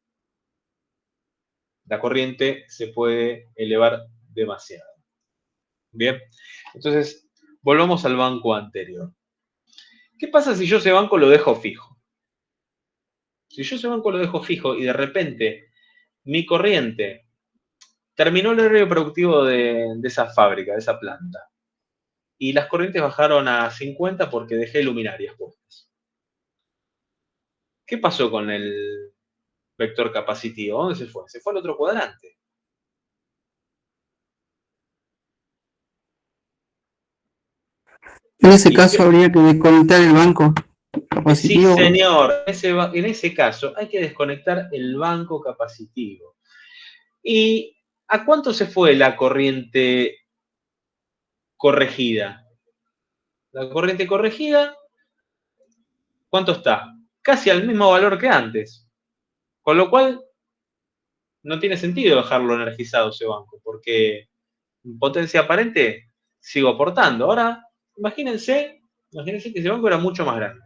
La corriente se puede elevar demasiado. Bien, entonces volvamos al banco anterior. ¿Qué pasa si yo ese banco lo dejo fijo? Si yo ese banco lo dejo fijo y de repente mi corriente terminó el horario productivo de esa fábrica, de esa planta, y las corrientes bajaron a 50 porque dejé luminarias puestas. ¿Qué pasó con el vector capacitivo? ¿Dónde se fue? Se fue al otro cuadrante. En ese caso habría que desconectar el banco Sí, capacitivo. señor. En ese caso hay que desconectar el banco capacitivo. ¿Y a cuánto se fue la corriente corregida? La corriente corregida, ¿cuánto está? Casi al mismo valor que antes. Con lo cual, no tiene sentido dejarlo energizado ese banco, porque en potencia aparente sigo aportando. Ahora, imagínense que ese banco era mucho más grande.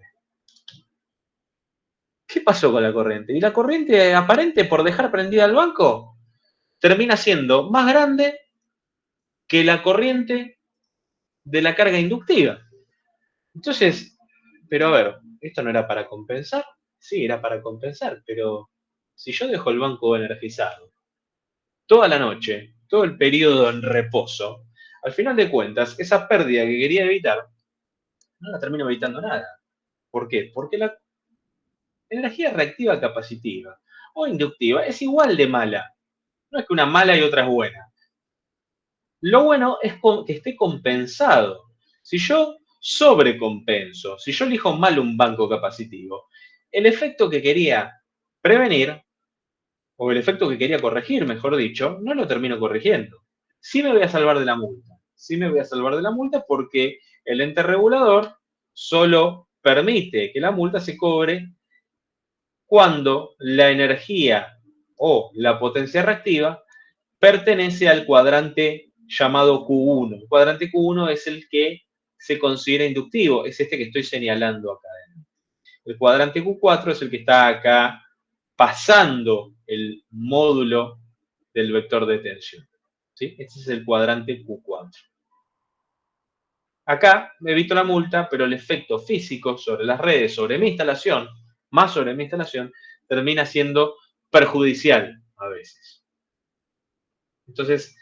¿Qué pasó con la corriente? Y la corriente aparente, por dejar prendida el banco, termina siendo más grande que la corriente de la carga inductiva. Entonces, pero a ver, ¿esto no era para compensar? Sí, era para compensar, pero si yo dejo el banco energizado toda la noche, todo el periodo en reposo, al final de cuentas, esa pérdida que quería evitar, no la termino evitando nada. ¿Por qué? Porque la energía reactiva capacitiva o inductiva es igual de mala. No es que una mala y otra es buena. Lo bueno es que esté compensado. Si yo sobrecompenso, si yo elijo mal un banco capacitivo, el efecto que quería prevenir, o el efecto que quería corregir, mejor dicho, no lo termino corrigiendo. Sí me voy a salvar de la multa. Sí me voy a salvar de la multa porque el ente regulador solo permite que la multa se cobre cuando la energía o la potencia reactiva pertenece al cuadrante llamado Q1. El cuadrante Q1 es el que se considera inductivo, es este que estoy señalando acá. El cuadrante Q4 es el que está acá pasando el módulo del vector de tensión. ¿Sí? Este es el cuadrante Q4. Acá me evito la multa, pero el efecto físico sobre las redes, sobre mi instalación, más sobre mi instalación, termina siendo perjudicial a veces. Entonces,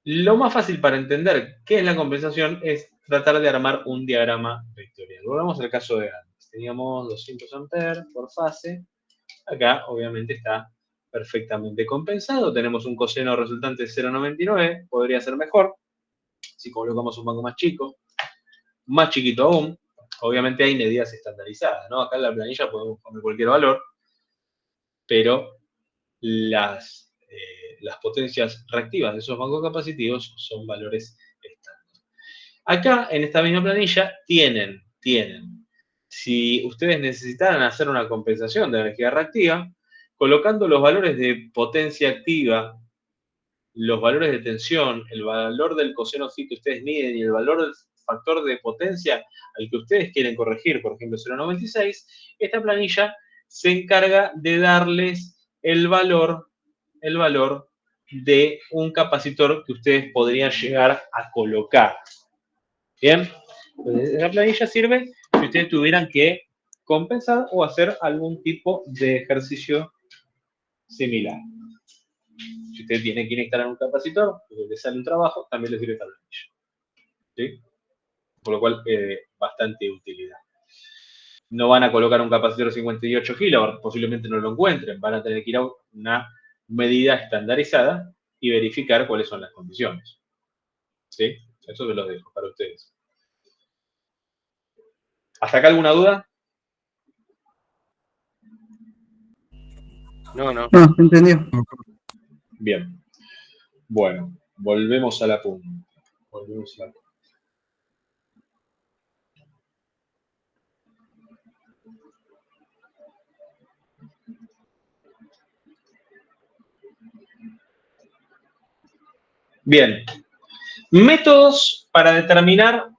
lo más fácil para entender qué es la compensación es tratar de armar un diagrama vectorial. Volvamos al caso de antes. Teníamos 200 amperes por fase. Acá, obviamente, está perfectamente compensado. Tenemos un coseno resultante de 0,99. Podría ser mejor si colocamos un banco más chico. Más chiquito aún. Obviamente hay medidas estandarizadas, ¿no? Acá en la planilla podemos poner cualquier valor, pero las potencias reactivas de esos bancos capacitivos son valores estándar. Acá, en esta misma planilla, tienen, si ustedes necesitaran hacer una compensación de energía reactiva, colocando los valores de potencia activa, los valores de tensión, el valor del coseno phi que ustedes miden y el valor del factor de potencia al que ustedes quieren corregir, por ejemplo 0,96, esta planilla se encarga de darles el valor de un capacitor que ustedes podrían llegar a colocar. Bien, entonces esa planilla sirve si ustedes tuvieran que compensar o hacer algún tipo de ejercicio similar. Si ustedes tienen que instalar un capacitor, porque les sale un trabajo, también les sirve esta planilla. ¿Sí? Por lo cual, bastante utilidad. No van a colocar un capacitor de 58 kilovatios, posiblemente no lo encuentren, van a tener que ir a una medida estandarizada y verificar cuáles son las condiciones. ¿Sí? Eso se los dejo para ustedes. ¿Hasta acá alguna duda? No, no. No, entendió. Bien. Bueno, volvemos a la punta. Volvemos a la punta. Bien. Métodos para determinar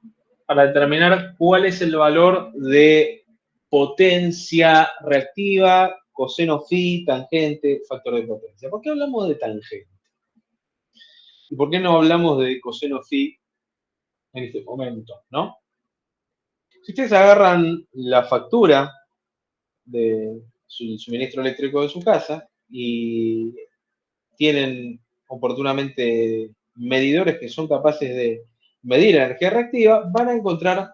cuál es el valor de potencia reactiva, coseno phi, tangente, factor de potencia. ¿Por qué hablamos de tangente? ¿Y por qué no hablamos de coseno phi en este momento? ¿No? Si ustedes agarran la factura de su suministro eléctrico de su casa y tienen oportunamente medidores que son capaces de medir la energía reactiva, van a encontrar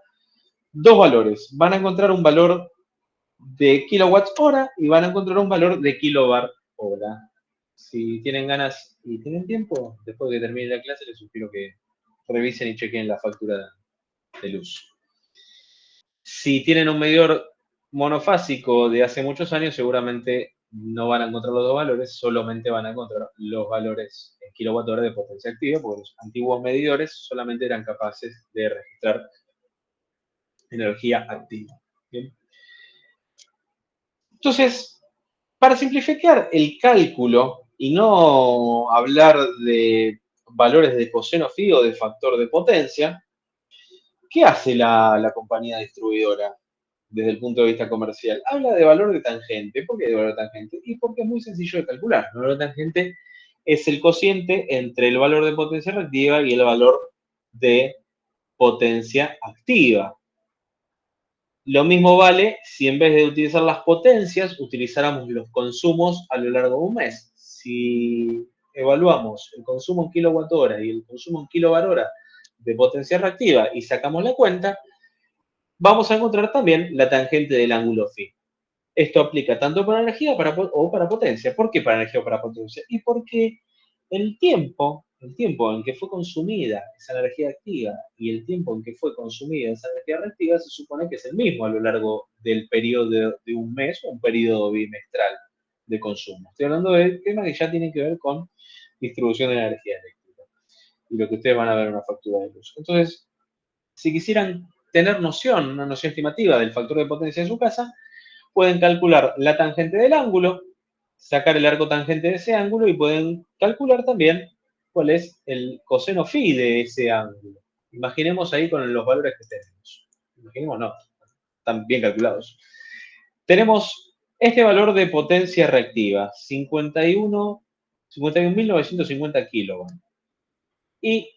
dos valores. Van a encontrar un valor de kilowatts hora y van a encontrar un valor de kilobar hora. Si tienen ganas y tienen tiempo, después de que termine la clase, les sugiero que revisen y chequen la factura de luz. Si tienen un medidor monofásico de hace muchos años, seguramente no van a encontrar los dos valores, solamente van a encontrar los valores en kilowatt hora de potencia activa, porque los antiguos medidores solamente eran capaces de registrar energía activa. ¿Bien? Entonces, para simplificar el cálculo y no hablar de valores de coseno phi o de factor de potencia, ¿qué hace la compañía distribuidora desde el punto de vista comercial? Habla de valor de tangente. ¿Por qué de valor de tangente? Y porque es muy sencillo de calcular. El valor de tangente es el cociente entre el valor de potencia reactiva y el valor de potencia activa. Lo mismo vale si en vez de utilizar las potencias, utilizáramos los consumos a lo largo de un mes. Si evaluamos el consumo en kilowatt-hora y el consumo en kilowatt-hora de potencia reactiva y sacamos la cuenta, vamos a encontrar también la tangente del ángulo phi. Esto aplica tanto para energía o para potencia. ¿Por qué para energía o para potencia? Y porque el tiempo en que fue consumida esa energía activa y el tiempo en que fue consumida esa energía reactiva se supone que es el mismo a lo largo del periodo de un mes o un periodo bimestral de consumo. Estoy hablando de temas que ya tienen que ver con distribución de energía eléctrica y lo que ustedes van a ver en una factura de luz. Entonces, si quisieran tener una noción estimativa del factor de potencia de su casa, pueden calcular la tangente del ángulo, sacar el arco tangente de ese ángulo y pueden calcular también cuál es el coseno phi de ese ángulo. Imaginemos ahí con los valores que tenemos. Imaginemos, no, están bien calculados. Tenemos este valor de potencia reactiva, 51.950 kilowatts. Y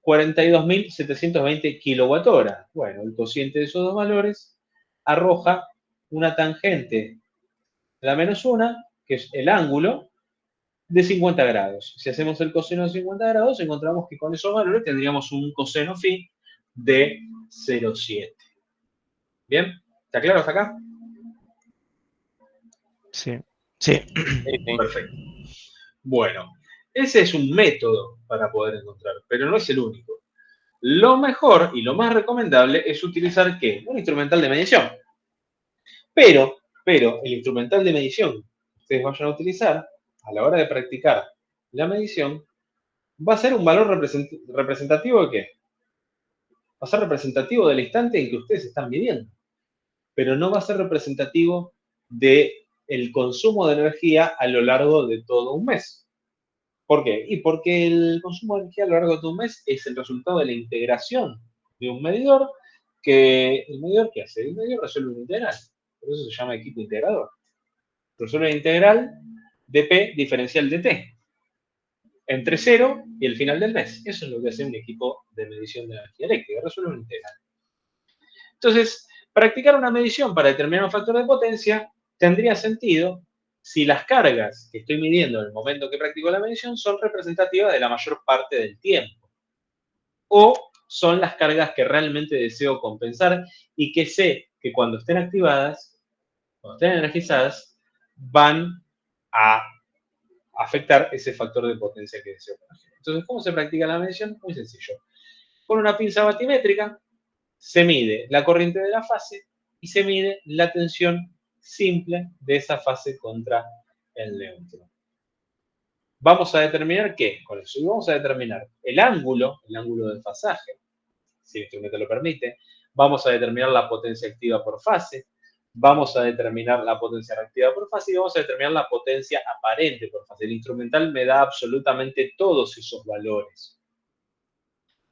42.720 kilowatt-hora. Bueno, el cociente de esos dos valores arroja una tangente, la menos 1, que es el ángulo, de 50 grados. Si hacemos el coseno de 50 grados, encontramos que con esos valores tendríamos un coseno phi de 0,7. ¿Bien? ¿Está claro hasta acá? Sí. Sí. Perfecto. Bueno, ese es un método para poder encontrar, pero no es el único. Lo mejor y lo más recomendable es utilizar, ¿qué? Un instrumental de medición. Pero el instrumental de medición que ustedes vayan a utilizar a la hora de practicar la medición va a ser un valor representativo de ¿qué? Va a ser representativo del instante en que ustedes están midiendo, pero no va a ser representativo del consumo de energía a lo largo de todo un mes. ¿Por qué? Y porque el consumo de energía a lo largo de todo un mes es el resultado de la integración de un medidor que el medidor, ¿qué hace? El medidor resuelve un integral. Por eso se llama equipo integrador. Resuelve la integral de P diferencial de T entre 0 y el final del mes. Eso es lo que hace un equipo de medición de energía eléctrica, resuelve una integral. Entonces, practicar una medición para determinar un factor de potencia tendría sentido si las cargas que estoy midiendo en el momento que practico la medición son representativas de la mayor parte del tiempo. O son las cargas que realmente deseo compensar y que sé que cuando estén activadas, cuando estén energizadas, van a afectar ese factor de potencia que deseo corregir. Entonces, ¿cómo se practica la medición? Muy sencillo. Con una pinza batimétrica se mide la corriente de la fase y se mide la tensión simple de esa fase contra el neutro. Vamos a determinar ¿qué? Con eso vamos a determinar el ángulo de fasaje, si el instrumento lo permite. Vamos a determinar la potencia activa por fase. Vamos a determinar la potencia reactiva por fase y vamos a determinar la potencia aparente por fase. El instrumental me da absolutamente todos esos valores.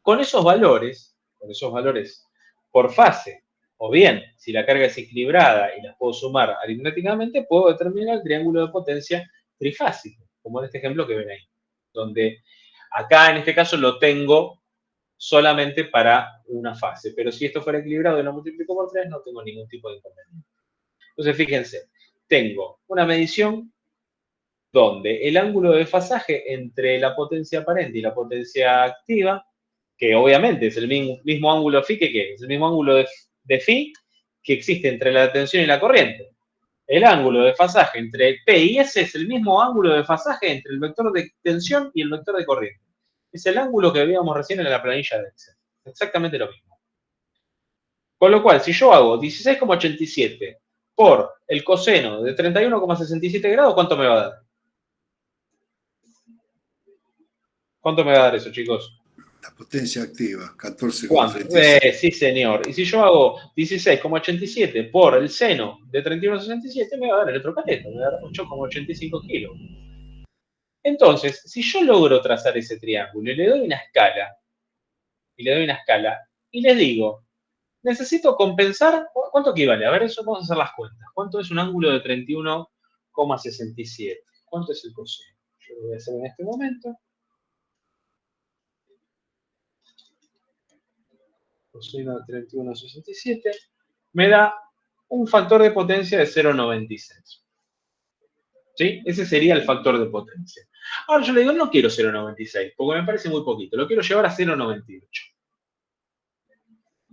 Con esos valores por fase, o bien, si la carga es equilibrada y las puedo sumar aritméticamente, puedo determinar el triángulo de potencia trifásico, como en este ejemplo que ven ahí, donde acá en este caso lo tengo solamente para una fase, pero si esto fuera equilibrado y lo multiplico por 3, no tengo ningún tipo de inconveniente. Entonces, fíjense, tengo una medición donde el ángulo de fasaje entre la potencia aparente y la potencia activa, que obviamente es el mismo ángulo phi que ¿qué? Es el mismo ángulo de phi que existe entre la tensión y la corriente. El ángulo de fasaje entre P y S es el mismo ángulo de fasaje entre el vector de tensión y el vector de corriente. Es el ángulo que veíamos recién en la planilla de Excel. Exactamente lo mismo. Con lo cual, si yo hago 16,87 por el coseno de 31,67 grados, ¿cuánto me va a dar? ¿Cuánto me va a dar eso, chicos? La potencia activa, ¿Cuánto? 14,36. Sí, señor. Y si yo hago 16,87 por el seno de 31,67, me va a dar el otro cateto, me va a dar 8,85 kilos. Entonces, si yo logro trazar ese triángulo y le doy una escala, y les digo, necesito compensar, ¿cuánto equivale? A ver, eso vamos a hacer las cuentas. ¿Cuánto es un ángulo de 31,67? ¿Cuánto es el coseno? Yo lo voy a hacer en este momento. Coseno de 31,67 me da un factor de potencia de 0,96. ¿Sí? Ese sería el factor de potencia. Ahora yo le digo, no quiero 0,96, porque me parece muy poquito. Lo quiero llevar a 0,98.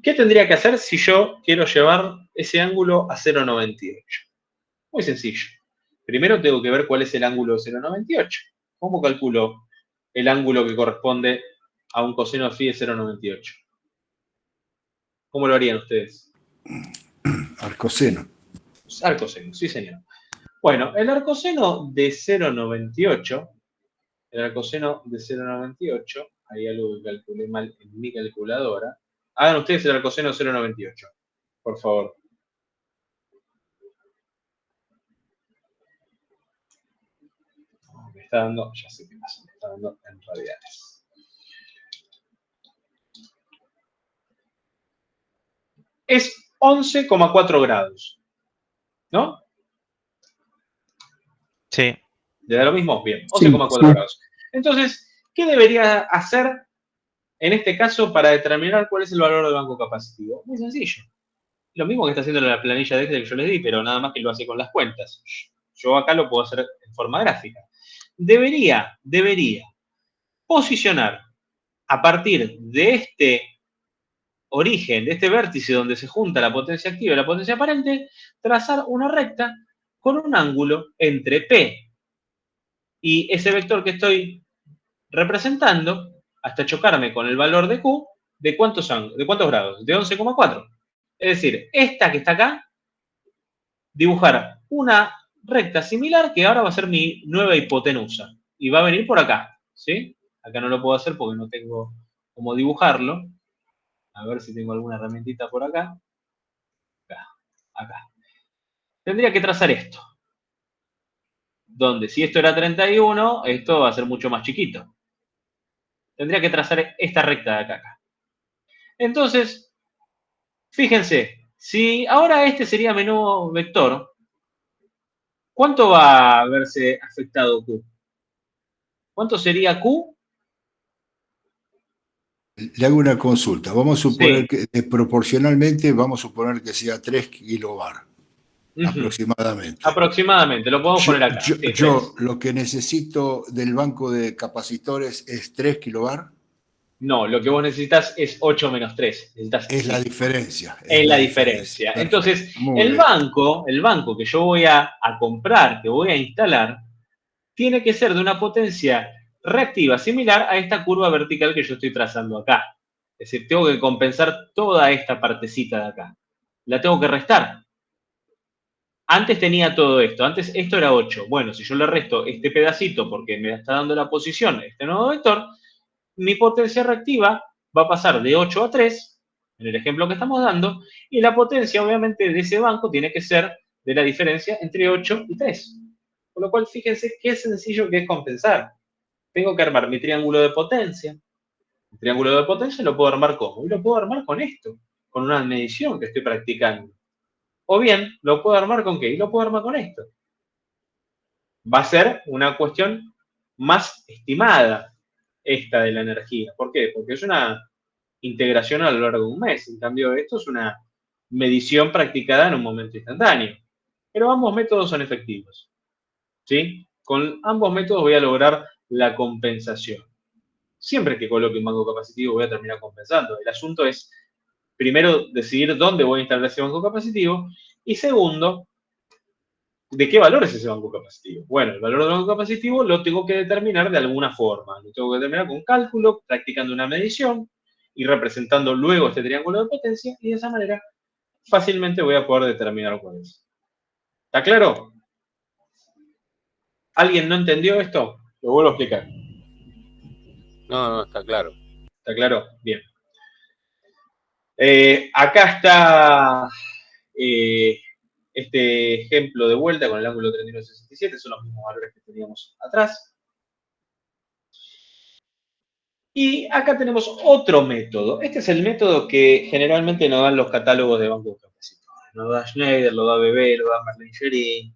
¿Qué tendría que hacer si yo quiero llevar ese ángulo a 0,98? Muy sencillo. Primero tengo que ver cuál es el ángulo de 0,98. ¿Cómo calculo el ángulo que corresponde a un coseno de phi de 0,98? ¿Cómo lo harían ustedes? Arcoseno. Arcoseno, sí señor. Bueno, el arcoseno de 0,98, hay algo que calculé mal en mi calculadora. Hagan ustedes el arcoseno de 0,98, por favor. Me está dando, ya sé qué pasa, me está dando en radianes. Es 11,4 grados, ¿no? Sí. ¿Le da lo mismo? Bien, Sí, 11,4 sí. grados. Entonces, ¿qué debería hacer en este caso para determinar cuál es el valor del banco capacitivo? Muy sencillo. Lo mismo que está haciendo la planilla de Excel que yo les di, pero nada más que lo hace con las cuentas. Yo acá lo puedo hacer en forma gráfica. Debería posicionar a partir de este origen, de este vértice donde se junta la potencia activa y la potencia aparente, trazar una recta con un ángulo entre P y ese vector que estoy representando hasta chocarme con el valor de Q, ¿de cuántos grados? De 11,4. Es decir, esta que está acá, dibujar una recta similar que ahora va a ser mi nueva hipotenusa. Y va a venir por acá, ¿sí? Acá no lo puedo hacer porque no tengo cómo dibujarlo. A ver si tengo alguna herramientita por acá. Acá. Tendría que trazar esto. Donde si esto era 31, esto va a ser mucho más chiquito. Tendría que trazar esta recta de acá. Entonces, fíjense, si ahora este sería mi nuevo vector, ¿cuánto va a verse afectado Q? ¿Cuánto sería Q? Le hago una consulta. Vamos a suponer Sí. que proporcionalmente, vamos a suponer que sea 3 kilobar, aproximadamente. Aproximadamente, lo podemos poner acá. Sí, 3. Lo que necesito del banco de capacitores es 3 kilobar. No, lo que vos necesitas es 8 menos 3. Necesitas Es la 5. diferencia. Es la diferencia. Perfecto. Entonces, Muy el bien. banco que yo voy a comprar, que voy a instalar, tiene que ser de una potencia reactiva similar a esta curva vertical que yo estoy trazando acá. Es decir, tengo que compensar toda esta partecita de acá. La tengo que restar. Antes tenía todo esto. Antes esto era 8. Bueno, si yo le resto este pedacito porque me está dando la posición este nuevo vector, mi potencia reactiva va a pasar de 8 a 3, en el ejemplo que estamos dando, y la potencia, obviamente, de ese banco tiene que ser de la diferencia entre 8 y 3. Con lo cual, fíjense qué sencillo que es compensar. Tengo que armar mi triángulo de potencia. El triángulo de potencia lo puedo armar ¿cómo? Y lo puedo armar con esto, con una medición que estoy practicando. O bien, lo puedo armar ¿con qué? Y lo puedo armar con esto. Va a ser una cuestión más estimada esta de la energía. ¿Por qué? Porque es una integración a lo largo de un mes. En cambio, esto es una medición practicada en un momento instantáneo. Pero ambos métodos son efectivos. ¿Sí? Con ambos métodos voy a lograr la compensación. Siempre que coloque un banco capacitivo voy a terminar compensando. El asunto es, primero, decidir dónde voy a instalar ese banco capacitivo y segundo, ¿de qué valor es ese banco capacitivo? Bueno, el valor del banco capacitivo lo tengo que determinar de alguna forma. Lo tengo que determinar con cálculo, practicando una medición y representando luego este triángulo de potencia y de esa manera fácilmente voy a poder determinar cuál es. ¿Está claro? ¿Alguien no entendió esto? Lo vuelvo a explicar. No, está claro. ¿Está claro? Bien. Acá está este ejemplo de vuelta con el ángulo 39,67, son los mismos valores que teníamos atrás. Y acá tenemos otro método. Este es el método que generalmente nos dan los catálogos de bancos capacitores. Nos da Schneider, lo da BB, lo da Merlin-Gerin,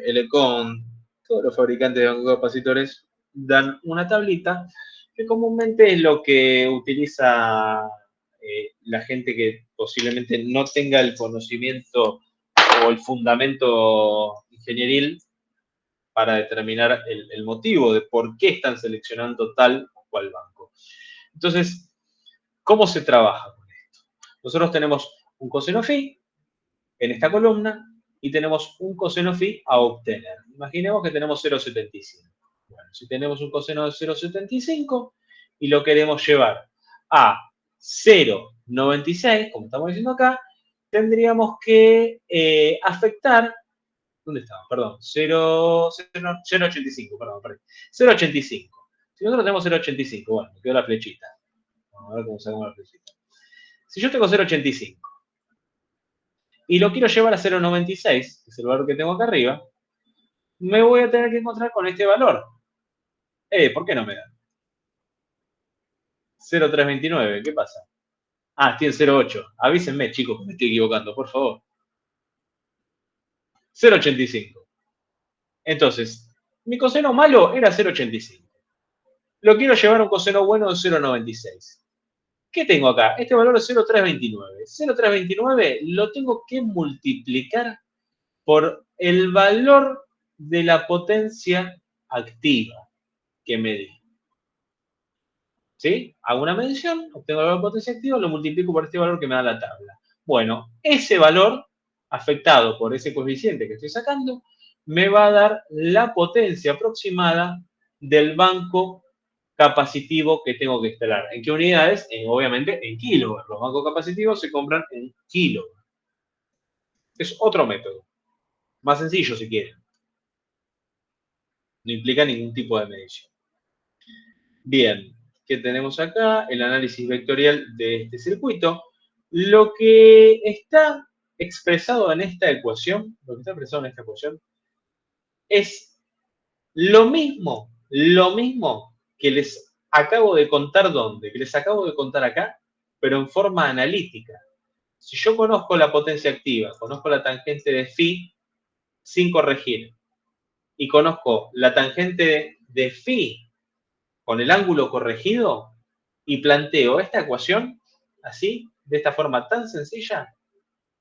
Elecon, todos los fabricantes de bancos capacitores dan una tablita que comúnmente es lo que utiliza la gente que posiblemente no tenga el conocimiento o el fundamento ingenieril para determinar el motivo de por qué están seleccionando tal o cual banco. Entonces, ¿cómo se trabaja con esto? Nosotros tenemos un coseno phi en esta columna y tenemos un coseno phi a obtener. Imaginemos que tenemos 0,75. Bueno, si tenemos un coseno de 0,75 y lo queremos llevar a 0,96, como estamos diciendo acá, tendríamos que afectar, ¿dónde estaba? Perdón, 0,85, perdón, 0,85. Si nosotros tenemos 0,85, bueno, me quedó la flechita. Vamos a ver cómo sacamos la flechita. Si yo tengo 0,85 y lo quiero llevar a 0,96, que es el valor que tengo acá arriba, me voy a tener que encontrar con este valor. ¿Por qué no me da? 0,329, ¿qué pasa? Ah, estoy en 0,8. Avísenme, chicos, que me estoy equivocando, por favor. 0,85. Entonces, mi coseno malo era 0,85. Lo quiero llevar a un coseno bueno de 0,96. ¿Qué tengo acá? Este valor es 0,329. 0,329 lo tengo que multiplicar por el valor de la potencia activa que me di. ¿Sí? Hago una medición, obtengo el valor de potencia activa, lo multiplico por este valor que me da la tabla. Bueno, ese valor, afectado por ese coeficiente que estoy sacando, me va a dar la potencia aproximada del banco capacitivo que tengo que instalar. ¿En qué unidades? Obviamente en kilovatios. Los bancos capacitivos se compran en kilovatios. Es otro método. Más sencillo si quieren. No implica ningún tipo de medición. Bien, ¿qué tenemos acá? El análisis vectorial de este circuito. Lo que está expresado en esta ecuación, es lo mismo que les acabo de contar que les acabo de contar acá, pero en forma analítica. Si yo conozco la potencia activa, conozco la tangente de phi sin corregir, y conozco la tangente de phi con el ángulo corregido, y planteo esta ecuación, así, de esta forma tan sencilla,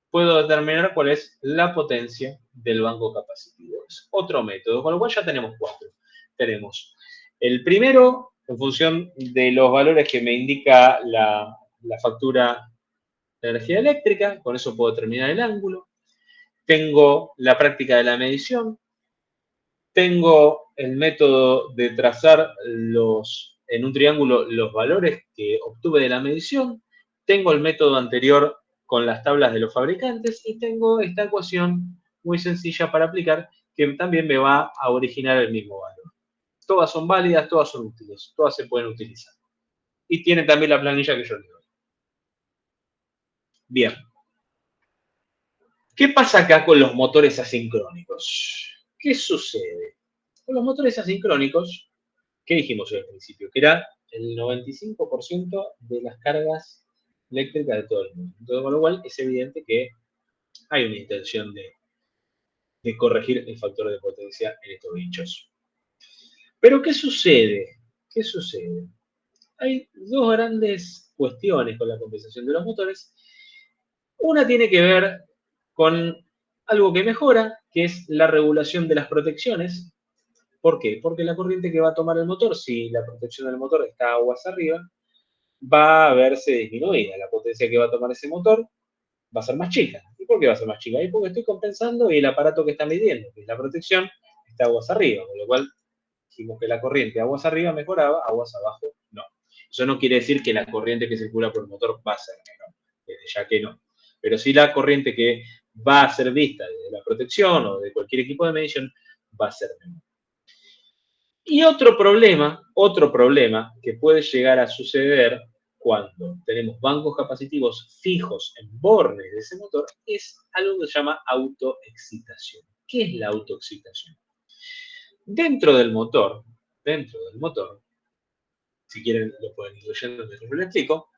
puedo determinar cuál es la potencia del banco capacitivo. Es otro método, con lo cual ya tenemos 4. Tenemos el primero, en función de los valores que me indica la factura de energía eléctrica, con eso puedo determinar el ángulo. Tengo la práctica de la medición. Tengo el método de trazar en un triángulo los valores que obtuve de la medición. Tengo el método anterior con las tablas de los fabricantes y tengo esta ecuación muy sencilla para aplicar que también me va a originar el mismo valor. Todas son válidas, todas son útiles, todas se pueden utilizar. Y tienen también la planilla que yo les doy. Bien. ¿Qué pasa acá con los motores asincrónicos? ¿Qué sucede? Con los motores asincrónicos, ¿qué dijimos al principio? Que era el 95% de las cargas eléctricas de todo el mundo. Entonces, con lo cual, es evidente que hay una intención de corregir el factor de potencia en estos bichos. Pero, ¿qué sucede? ¿Qué sucede? Hay dos grandes cuestiones con la compensación de los motores. Una tiene que ver con algo que mejora, que es la regulación de las protecciones. ¿Por qué? Porque la corriente que va a tomar el motor, si la protección del motor está aguas arriba, va a verse disminuida. La potencia que va a tomar ese motor va a ser más chica. ¿Y por qué va a ser más chica? Porque estoy compensando y el aparato que está midiendo, que es la protección, está aguas arriba. Con lo cual, dijimos que la corriente aguas arriba mejoraba, aguas abajo no. Eso no quiere decir que la corriente que circula por el motor va a ser menor, ya que no. Pero sí la corriente que va a ser vista de la protección o de cualquier equipo de medición va a ser menor. Y otro problema que puede llegar a suceder cuando tenemos bancos capacitivos fijos en bornes de ese motor es algo que se llama autoexcitación. ¿Qué es la autoexcitación? Dentro del motor, si quieren lo pueden ir leyendo mientras yo lo explico,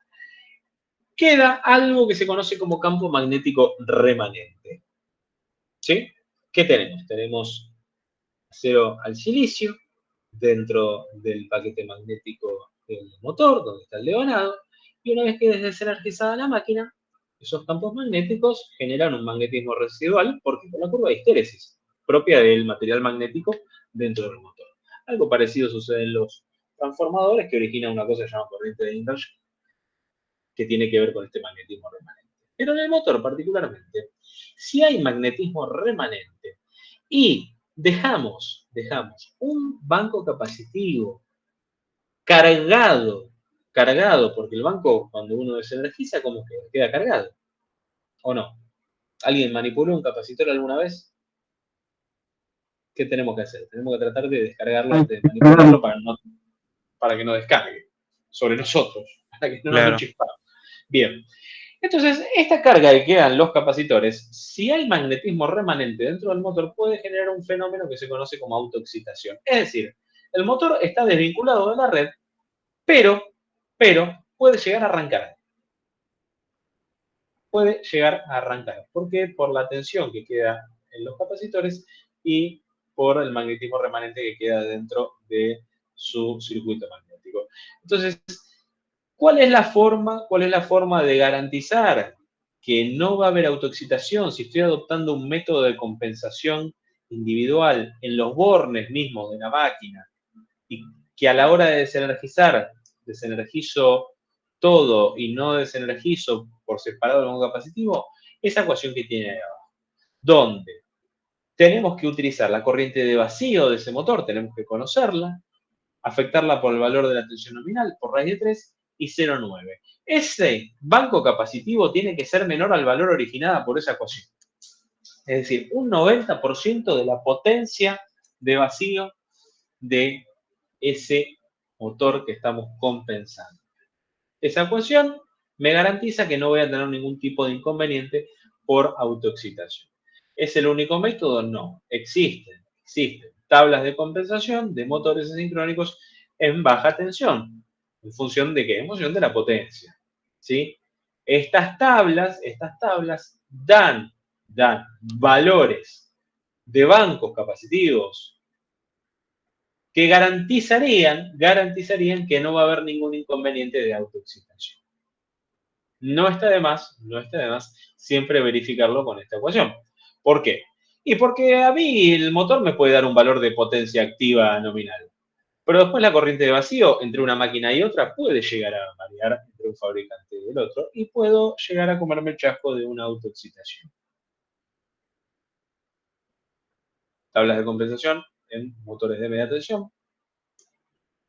queda algo que se conoce como campo magnético remanente. ¿Sí? ¿Qué tenemos? Tenemos acero al silicio dentro del paquete magnético del motor, donde está el leonado, y una vez que es desenergizada la máquina, esos campos magnéticos generan un magnetismo residual, porque por la curva de histéresis propia del material magnético dentro del motor. Algo parecido sucede en los transformadores, que originan una cosa llamada corriente de inducción, que tiene que ver con este magnetismo remanente. Pero en el motor particularmente, si hay magnetismo remanente y dejamos un banco capacitivo cargado, porque el banco cuando uno desenergiza, ¿cómo queda? Queda cargado, ¿o no? ¿Alguien manipuló un capacitor alguna vez? ¿Qué tenemos que hacer? Tenemos que tratar de descargarlo antes de manipularlo para que no descargue sobre nosotros, para que no Claro. nos chispamos. Bien. Entonces, esta carga que quedan los capacitores, si hay magnetismo remanente dentro del motor, puede generar un fenómeno que se conoce como autoexcitación. Es decir, el motor está desvinculado de la red, pero puede llegar a arrancar. Puede llegar a arrancar. ¿Por qué? Por la tensión que queda en los capacitores y por el magnetismo remanente que queda dentro de su circuito magnético. Entonces, ¿cuál es la forma de garantizar que no va a haber autoexcitación si estoy adoptando un método de compensación individual en los bornes mismos de la máquina y que a la hora de desenergizar, desenergizo todo y no desenergizo por separado el banco capacitivo? Esa ecuación que tiene ahí abajo, donde tenemos que utilizar la corriente de vacío de ese motor, tenemos que conocerla, afectarla por el valor de la tensión nominal, por raíz de 3, y 0,9. Ese banco capacitivo tiene que ser menor al valor originada por esa ecuación. Es decir, un 90% de la potencia de vacío de ese motor que estamos compensando. Esa ecuación me garantiza que no voy a tener ningún tipo de inconveniente por autoexcitación. ¿Es el único método? No. Existen tablas de compensación de motores asincrónicos en baja tensión. ¿En función de qué? En función de la potencia. ¿Sí? Estas tablas dan valores de bancos capacitivos que garantizarían que no va a haber ningún inconveniente de autoexcitación. No está de más siempre verificarlo con esta ecuación. ¿Por qué? Y porque a mí el motor me puede dar un valor de potencia activa nominal. Pero después la corriente de vacío entre una máquina y otra puede llegar a variar entre un fabricante y el otro y puedo llegar a comerme el chasco de una autoexcitación. Tablas de compensación en motores de media tensión.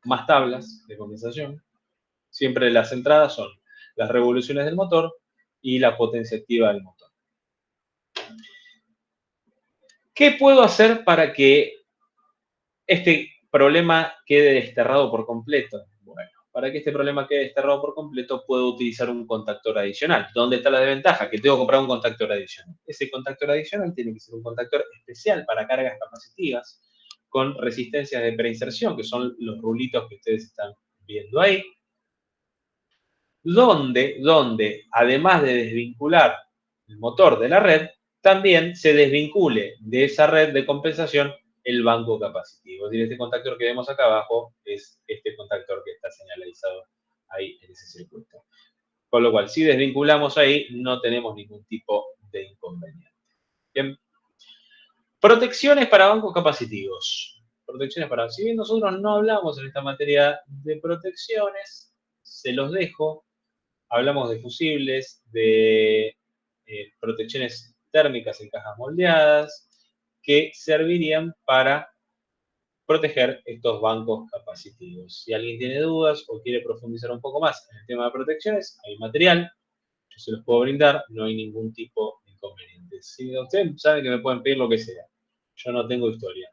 Más tablas de compensación. Siempre las entradas son las revoluciones del motor y la potencia activa del motor. ¿Qué puedo hacer para que este problema quede desterrado por completo? Bueno, para que este problema quede desterrado por completo, puedo utilizar un contactor adicional. ¿Dónde está la desventaja? Que tengo que comprar un contactor adicional. Ese contactor adicional tiene que ser un contactor especial para cargas capacitivas con resistencias de preinserción, que son los rulitos que ustedes están viendo ahí. Donde además de desvincular el motor de la red, también se desvincule de esa red de compensación el banco capacitivo. Es decir, este contactor que vemos acá abajo es este contactor que está señalizado ahí en ese circuito. Con lo cual, si desvinculamos ahí, no tenemos ningún tipo de inconveniente. Bien. Protecciones para bancos capacitivos. Si bien nosotros no hablamos en esta materia de protecciones, se los dejo. Hablamos de fusibles, de protecciones térmicas en cajas moldeadas, que servirían para proteger estos bancos capacitivos. Si alguien tiene dudas o quiere profundizar un poco más en el tema de protecciones, hay material, yo se los puedo brindar, no hay ningún tipo de inconveniente. Si ustedes saben que me pueden pedir lo que sea, yo no tengo historia.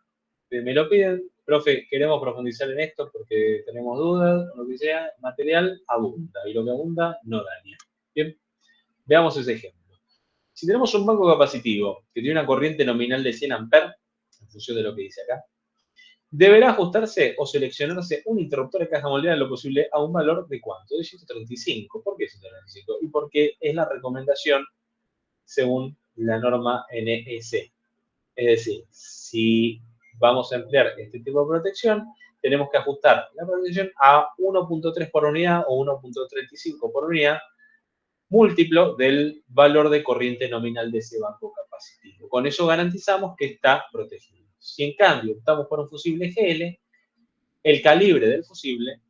Me lo piden, profe, queremos profundizar en esto porque tenemos dudas, o lo que sea, material abunda, y lo que abunda no daña. Bien, veamos ese ejemplo. Si tenemos un banco capacitivo que tiene una corriente nominal de 100 amperes, en función de lo que dice acá, deberá ajustarse o seleccionarse un interruptor de caja moldeada en lo posible a un valor de ¿cuánto? De 135. ¿Por qué 135? Y porque es la recomendación según la norma NEC. Es decir, si vamos a emplear este tipo de protección, tenemos que ajustar la protección a 1.3 por unidad o 1.35 por unidad, múltiplo del valor de corriente nominal de ese banco capacitivo. Con eso garantizamos que está protegido. Si en cambio optamos por un fusible GL, el calibre del fusible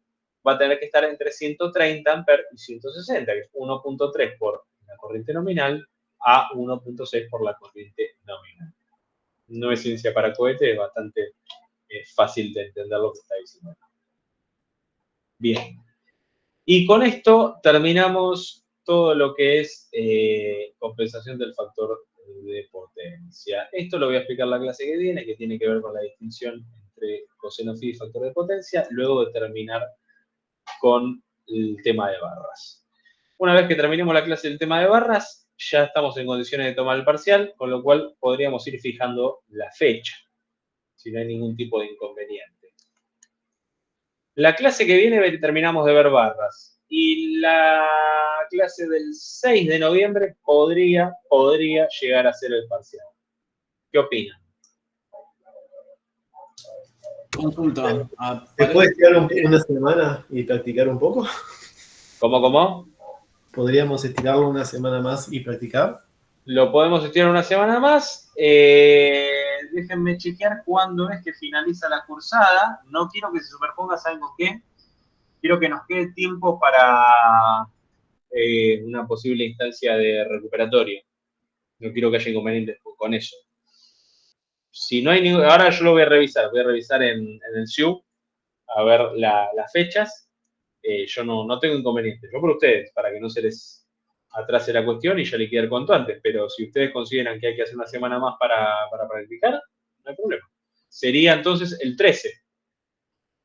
va a tener que estar entre 130 amperes y 160, que es 1.3 por la corriente nominal a 1.6 por la corriente nominal. No es ciencia para cohete, es bastante fácil de entender lo que está diciendo. Bien. Y con esto terminamos todo lo que es compensación del factor de potencia. Esto lo voy a explicar en la clase que viene, que tiene que ver con la distinción entre coseno phi y factor de potencia, luego de terminar con el tema de barras. Una vez que terminemos la clase del tema de barras, ya estamos en condiciones de tomar el parcial, con lo cual podríamos ir fijando la fecha, si no hay ningún tipo de inconveniente. La clase que viene terminamos de ver barras. Y la clase del 6 de noviembre podría llegar a ser el parcial. ¿Qué opinan? Consulta. ¿Te puedes quedar una semana y practicar un poco? ¿Cómo? ¿Podríamos estirarlo una semana más y practicar? Lo podemos estirar una semana más. Déjenme chequear cuándo es que finaliza la cursada. No quiero que se superponga, ¿saben con qué? Quiero que nos quede tiempo para una posible instancia de recuperatorio. No quiero que haya inconvenientes con eso. Si no hay ningún... Ahora yo lo voy a revisar en el SIU, a ver las fechas. Yo no tengo inconvenientes. Yo por ustedes, para que no se les atrase la cuestión y ya liquidar cuanto antes. Pero si ustedes consideran que hay que hacer una semana más para practicar, no hay problema. Sería entonces el 13,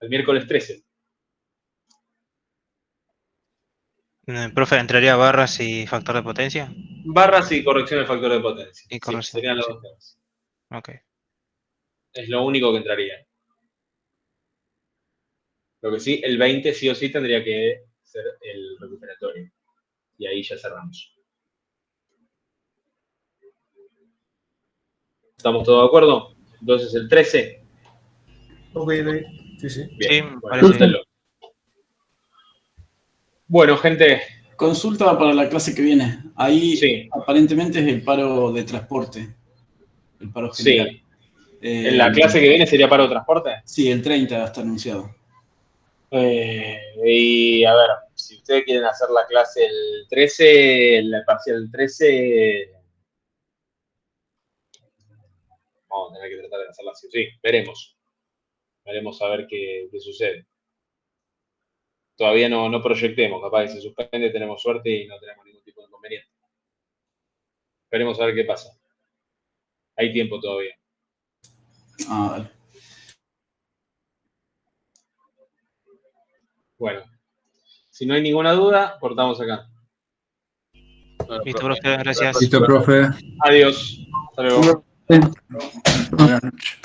el miércoles 13. Profe, ¿entraría barras y factor de potencia? Barras y corrección del factor de potencia. Y corrección, sí, serían los sí. dos temas. Ok. Es lo único que entraría. Lo que sí, el 20 sí o sí tendría que ser el recuperatorio. Y ahí ya cerramos. ¿Estamos todos de acuerdo? Entonces el 13. Ok. Sí. Sí, Bien, parece anótenlo. Bueno, gente. Consulta para la clase que viene. Ahí sí. Aparentemente es el paro de transporte. El paro general. Sí. ¿En la clase que viene sería paro de transporte? Sí, el 30 está anunciado. Y a ver, si ustedes quieren hacer la clase el 13, la parcial del 13, vamos a tener que tratar de hacerla así. Sí, veremos. Veremos a ver qué sucede. Todavía no proyectemos, capaz que se suspende, tenemos suerte y no tenemos ningún tipo de inconveniente. Veremos a ver qué pasa. Hay tiempo todavía. Vale. Bueno, si no hay ninguna duda, cortamos acá. Listo, profe, gracias. Listo, profe. Adiós. Hasta luego. Buenas noches.